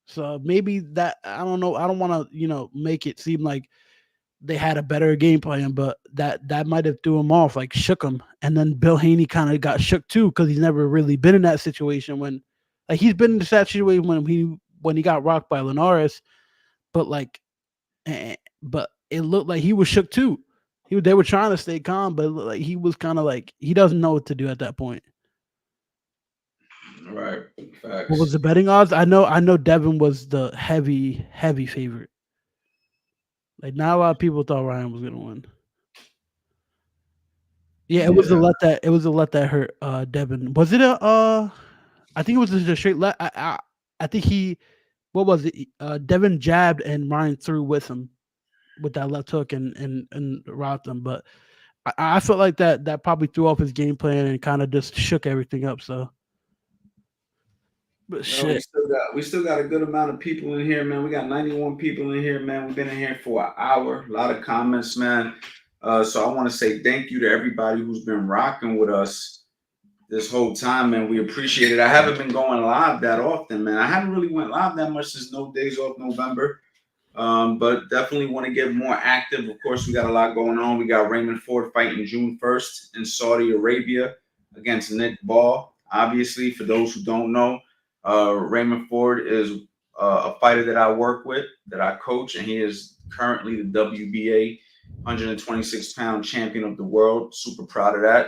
So maybe that I don't know. I don't want to make it seem like they had a better game plan, but that might have threw him off, like shook him. And then Bill Haney kind of got shook too because he's never really been in that situation when, like, he's been in that situation when he got rocked by Linares, but like, but it looked like he was shook too. They were trying to stay calm, but it looked like he was kind of like he doesn't know what to do at that point. Right. What was Facts. the betting odds? I know Devin was the heavy favorite. Like not a lot of people thought Ryan was gonna win. Yeah, Yeah. it was a let that hurt Devin. Was it a I think it was just a straight let. I think he what was it? Devin jabbed and Ryan threw with him with that left hook and rocked him. But I felt like that probably threw off his game plan and kind of just shook everything up. So, but Well, we shit, still got we still got a good amount of people in here, man. We got 91 people in here, man. We've been in here for an hour. A lot of comments, man. So I want to say thank you to everybody who's been rocking with us this whole time, man. We appreciate it. I haven't been going live that often, man. I haven't really went live that much since No Days Off November. But definitely want to get more active. Of course, we got a lot going on. We got Raymond Ford fighting June 1st in Saudi Arabia against Nick Ball. Obviously, for those who don't know, Raymond Ford is a fighter that I work with, that I coach, and he is currently the WBA 126-pound champion of the world. Super proud of that.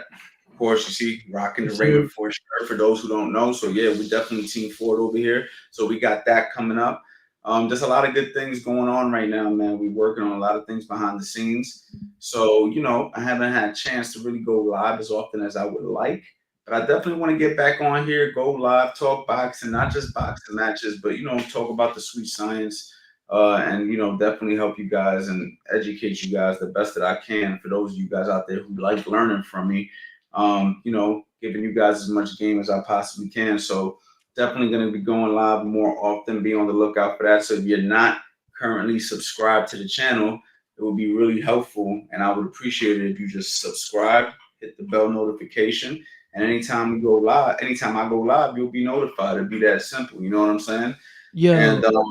Of course, you see, rocking the yes, Raymond sir. Ford shirt for those who don't know. So, yeah, we definitely Team Ford over here. So, we got that coming up. There's a lot of good things going on right now, man. We're working on a lot of things behind the scenes. So, I haven't had a chance to really go live as often as I would like. But I definitely want to get back on here, go live, talk boxing, not just boxing matches, but, talk about the sweet science and, definitely help you guys and educate you guys the best that I can for those of you guys out there who like learning from me, giving you guys as much game as I possibly can. So, definitely going to be going live more often. Be on the lookout for that. So if you're not currently subscribed to the channel, it would be really helpful, and I would appreciate it if you just subscribe, hit the bell notification, and anytime I go live, you'll be notified. It'd be that simple. You know what I'm saying? Yo, And I go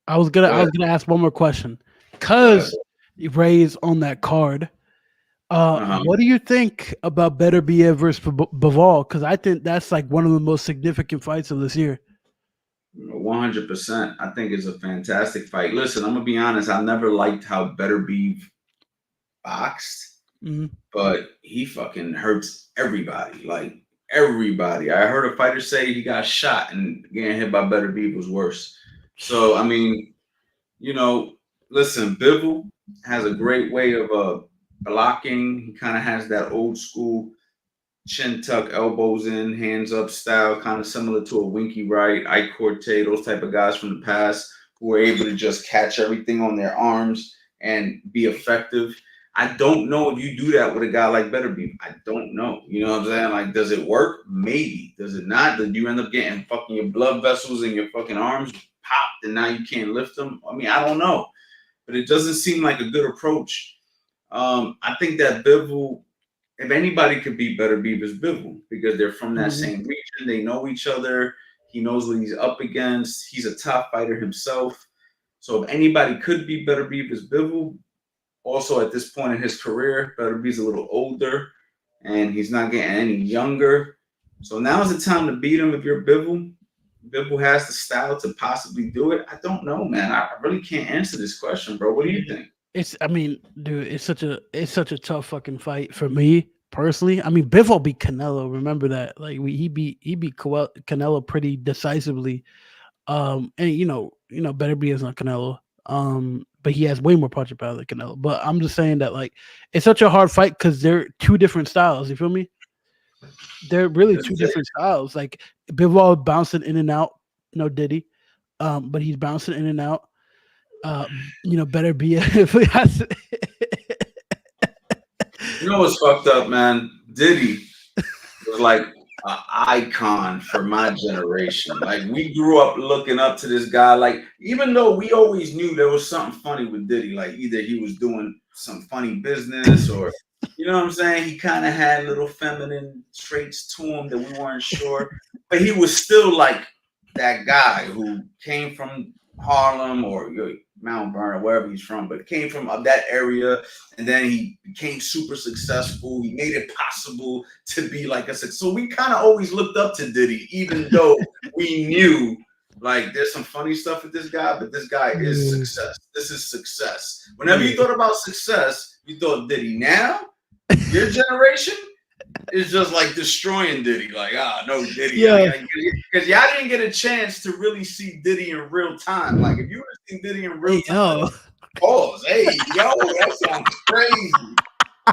ahead. was gonna ask one more question, Go ahead. cause Ray's on that card. Uh-huh. What do you think about Better Be versus Bivol? Because I think that's like one of the most significant fights of this year. 100%. I think it's a fantastic fight. Listen, I'm gonna be honest. I never liked how Better Be boxed, Mhm. but he fucking hurts everybody. Like everybody. I heard a fighter say he got shot and getting hit by Better Beef was worse. So I mean, you know, listen, Bivol has a great way of blocking. He kind of has that old school chin tuck, elbows in, hands up style, kind of similar to a Winky Wright, Ike Corte, those type of guys from the past who were able to just catch everything on their arms and be effective. I don't know if you do that with a guy like Betterbeef. I don't know. You know what I'm saying? Like, does it work? Maybe. Does it not? Did you end up getting fucking your blood vessels in your fucking arms popped and now you can't lift them? I mean, I don't know. But it doesn't seem like a good approach. I think that Bivol, if anybody could beat Better Beavers, Bivol, because they're from that Mhm. same region. They know each other. He knows what he's up against. He's a top fighter himself. So if anybody could beat Better Beavers, Bivol, also at this point in his career, Better Be's a little older and he's not getting any younger. So now is the time to beat him if you're Bivol. Bibble has the style to possibly do it? I don't know, man. I really can't answer this question, bro. What do you Yeah. think? I mean, dude, it's such a tough fucking fight for me personally. I mean, Bivol beat Canelo. Remember that? Like he beat Canelo pretty decisively. And Better be is not Canelo. But he has way more punching power than Canelo. But I'm just saying that like it's such a hard fight because they're two different styles. You feel me? They're really two That's it. different styles. Like Bivol bouncing in and out, no Diddy. But he's bouncing in and out. Uh, better be if he has. You know what's fucked up, man? Diddy was like an icon for my generation. Like we grew up looking up to this guy. Like even though we always knew there was something funny with Diddy, like either he was doing some funny business or you know what I'm saying. He kind of had little feminine traits to him that we weren't sure, but he was still like that guy who came from Harlem or Mount Vernon, wherever he's from, but came from that area, and then he became super successful. He made it possible to be like a success. So we kind of always looked up to Diddy, even though we knew like there's some funny stuff with this guy, but this guy is Mm, success. This is success. Whenever you yeah. thought about success, you thought Diddy. Now, your generation is just like destroying Diddy. Like, no Diddy. Yeah. Because y'all didn't get a chance to really see Diddy in real time. Like, if you would have seen Diddy in real Hey, time, yo. pause. Hey, yo, that sounds crazy.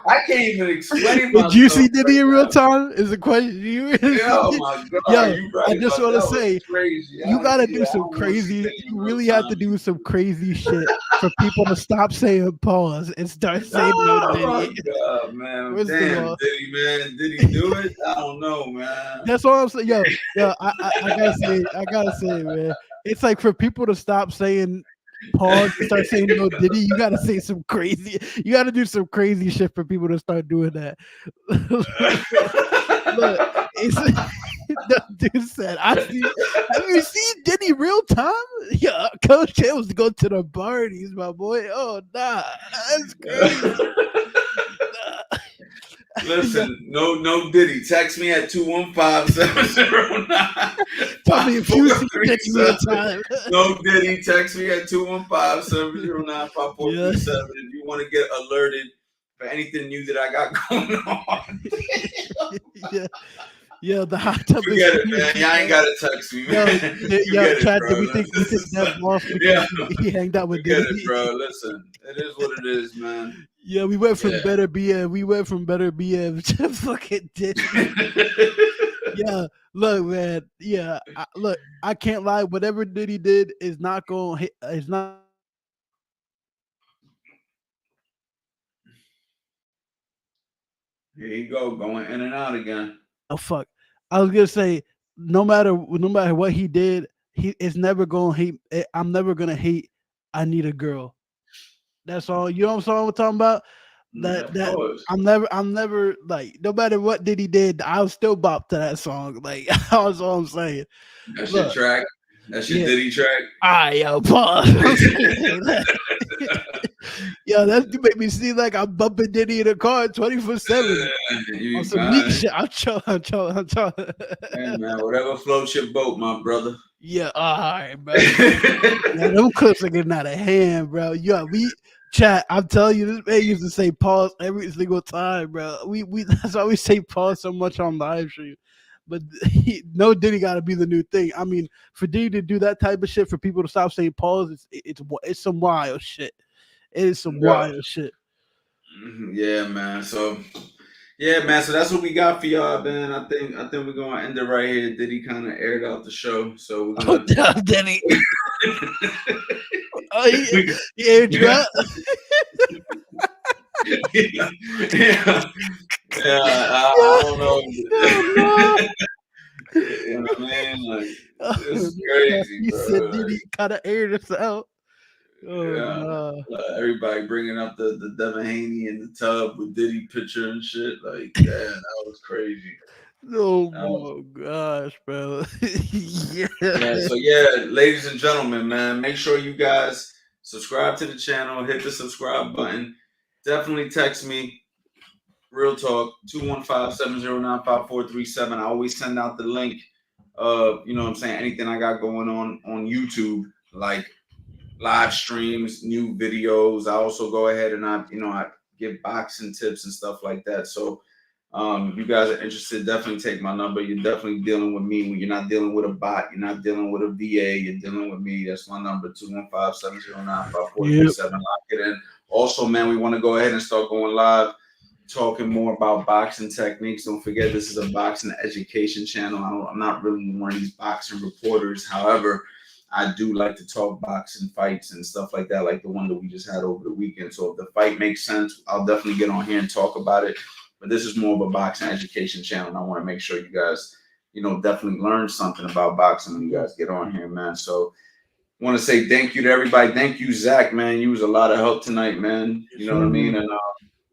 I can't even explain Did you see myself Diddy right in real now. time? Is the question. Oh my God, Yo, you I right just about want to that was say, crazy. you gotta Yeah, do I some don't want to see crazy. Diddy You in real really have to time. do some crazy shit for people to stop saying pause and start saying no Oh my Diddy. God, man. First of Damn, all, Diddy, man. Did he do it? I don't know, man. that's all I'm saying. Yo, I gotta say, man. It's like for people to stop saying pause and start saying no Diddy, you gotta say some crazy. You gotta do some crazy shit for people to start doing that. Look, it's the dude said, "I see. Have you seen Diddy real time? Yeah, Coach K was to go to the parties, my boy. Oh nah, that's crazy. Nah. Yo, Listen, no Diddy. Text me at 215-709. tell me if you see Diddy real time. No Diddy. Text me at 215-709-5437 Yeah, if you want to get alerted for anything new that I got going on. yeah, yeah. The hot tub is Forget it, man. crazy, Y'all ain't bro. gotta text me, Yo, man. yo, Forget it, Chad. bro. We think Dev lost Yeah, because he hanged out with forget it, Diddy. bro. Listen, it is what it is, man. Yeah, we went from Yeah. better BM. We went from better BM to fucking Diddy. Yeah, look, man. Yeah, look. I can't lie. Whatever Diddy did is not going. Is not Here you go, going in and out again. oh fuck. I was gonna say no matter what he did, he is never gonna hate. I'm never gonna hate. I need a girl. That's all. You know what I'm talking about? Yeah, of That course. I'm never like no matter what Diddy did, I'll still bop to that song. Like that's all I'm saying. That's your Look, track. That's your yeah. Diddy track. Yo, pause. I'm saying that. Yo, that you make me seem like I'm bumping Diddy in a car 24/7 on You some neat fine. shit. I'm trying. Hey man, whatever floats your boat, my brother. Yeah, all right, bro. Yeah, them clips are getting out of hand, bro. Yeah, chat. I'm telling you, this man used to say pause every single time, bro. That's why we say pause so much on live stream. But no Diddy got to be the new thing. I mean, for Diddy to do that type of shit, for people to stop saying pause, it's some wild shit. It is some Bro. wild shit. Yeah, man. So yeah, man. So that's what we got for y'all, man. I think we're gonna end it right here. Diddy kind of aired out the show, so we're Oh, gonna. damn, Diddy. Oh, he aired you out. Yeah, yeah, yeah. I don't Oh, know. You know what I mean? Like, no. it's crazy, You said bro. Diddy kind of aired us out. Oh Yeah, no. everybody bringing up the Devin Haney in the tub with Diddy picture and shit. Like, damn, that was crazy. Oh Um, my gosh, bro. Yeah. yeah, so yeah, ladies and gentlemen, man, make sure you guys subscribe to the channel, hit the subscribe button. Definitely text me, real talk, 215-709-5437. I always send out the link you know what I'm saying, anything I got going on YouTube, like live streams, new videos. I also go ahead and I give boxing tips and stuff like that. So if you guys are interested, definitely take my number. You're definitely dealing with me. When you're not dealing with a bot, you're not dealing with a VA, you're dealing with me. That's my number, 215-709-5437. Yep. Lock it in. Also, man, we want to go ahead and start going live, talking more about boxing techniques. Don't forget, this is a boxing education channel. I'm not really one of these boxing reporters. However, I do like to talk boxing fights and stuff like that, like the one that we just had over the weekend. So if the fight makes sense, I'll definitely get on here and talk about it. But this is more of a boxing education channel, and I want to make sure you guys, definitely learn something about boxing when you guys get on here, man. So I want to say thank you to everybody. Thank you, Zach, man. You was a lot of help tonight, man. You know what I mean? And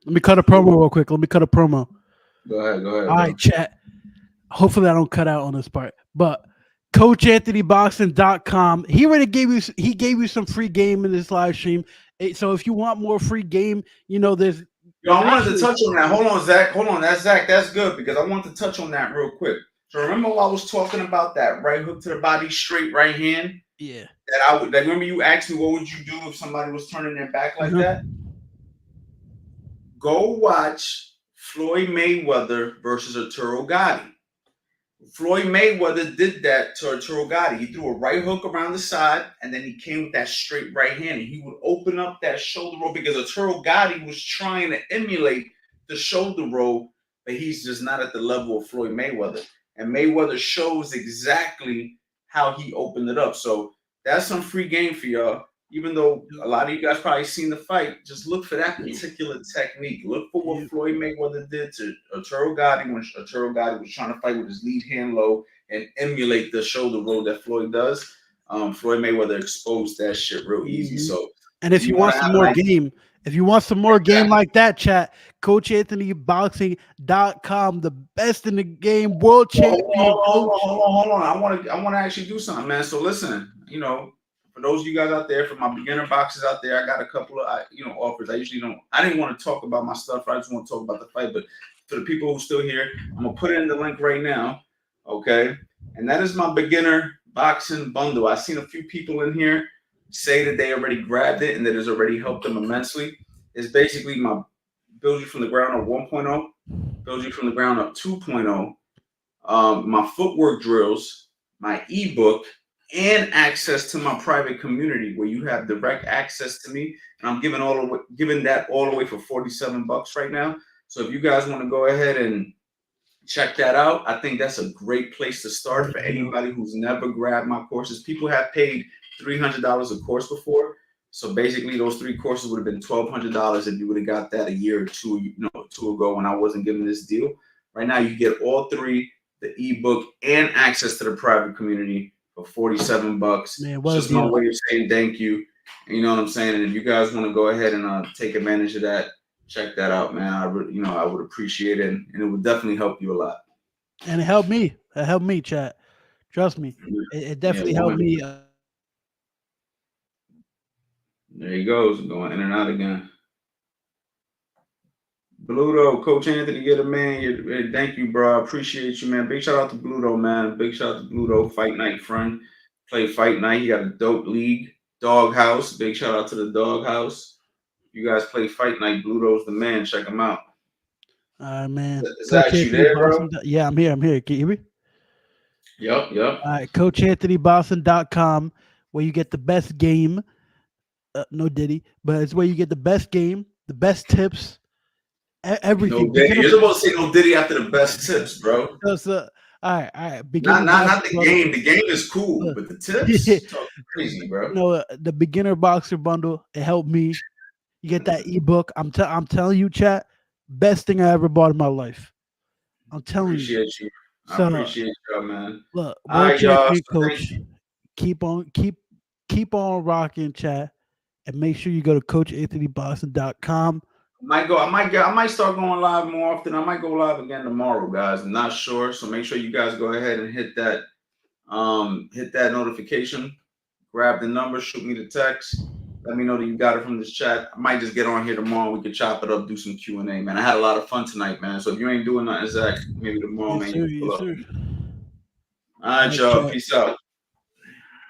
let me cut a promo real quick. Let me cut a promo. Go ahead, All bro. right, chat. Hopefully I don't cut out on this part. But CoachAnthonyBoxing.com. He already gave you some free game in this live stream. So if you want more free game, there's Yo, I wanted to touch on that. Hold on, Zach. Hold on. That's Zach. That's good because I want to touch on that real quick. So remember while I was talking about that right hook to the body, straight right hand? Yeah. That I would. Like, remember you asked me what would you do if somebody was turning their back like that? Go watch Floyd Mayweather versus Arturo Gatti. Floyd Mayweather did that to Arturo Gatti. He threw a right hook around the side, and then he came with that straight right hand, and he would open up that shoulder roll because Arturo Gatti was trying to emulate the shoulder roll, but he's just not at the level of Floyd Mayweather. And Mayweather shows exactly how he opened it up. So that's some free game for y'all. Even though a lot of you guys probably seen the fight, just look for that particular technique. Look for what Floyd Mayweather did to Arturo Gatti when Arturo Gatti was trying to fight with his lead hand low and emulate the shoulder roll that Floyd does. Floyd Mayweather exposed that shit real easy. So, and if you want some more game, like that, chat, CoachAnthonyBoxing.com, the best in the game, world champion. Hold on. I want to actually do something, man. So listen, for those of you guys out there, for my beginner boxers out there, I got a couple of offers. I usually don't. I didn't want to talk about my stuff. I just want to talk about the fight. But for the people who are still here, I'm gonna put it in the link right now. Okay, and that is my beginner boxing bundle. I've seen a few people in here say that they already grabbed it and that it's already helped them immensely. It's basically my build you from the ground up 1.0, build you from the ground up 2.0, my footwork drills, my ebook, and access to my private community where you have direct access to me, and I'm giving that all the way for $47 right now. So if you guys want to go ahead and check that out, I think that's a great place to start for anybody who's never grabbed my courses. People have paid $300 a course before, so basically those 3 courses would have been $1,200 if you would have got that a year or two ago when I wasn't giving this deal. Right now, you get all 3, the ebook and access to the private community for $47. Man, it's just my way of saying thank you. You know what I'm saying? And if you guys want to go ahead and take advantage of that, check that out, man. I would appreciate it, and it would definitely help you a lot. And it helped me. It helped me, chat. Trust me, it definitely helped me. There he goes, going in and out again. Bluto, Coach Anthony, get a man. Thank you, bro. I appreciate you, man. Big shout out to Bluto, man. Big shout out to Bluto, Fight Night friend. Play Fight Night. He got a dope league. Doghouse. Big shout out to the Doghouse. You guys play Fight Night. Bluto's the man. Check him out. All right, man. Is that you there, bro? Yeah, I'm here. Can you hear me? Yep. All right, CoachAnthonyBoxing.com, where you get the best game. No Diddy, but it's where you get the best game, the best tips, everything. No Diddy. You're supposed to say no Diddy after the best tips, bro. So, all right. Not the game. The game is cool, but the tips crazy, bro. No, the beginner boxer bundle, it helped me. You get that ebook. I'm telling you, chat, best thing I ever bought in my life. I'm telling you. I appreciate you, man. Look, world champion coach. Keep on rocking, chat, and make sure you go to CoachAnthonyBoxing.com. I might start going live more often. I might go live again tomorrow, guys. I'm not sure, so make sure you guys go ahead and hit that notification. Grab the number, shoot me the text. Let me know that you got it from this chat. I might just get on here tomorrow. We can chop it up, do some Q&A, man. I had a lot of fun tonight, man. So if you ain't doing nothing, Zach, maybe tomorrow, man. Yes, sir. All right, Nice y'all. chat. Peace out.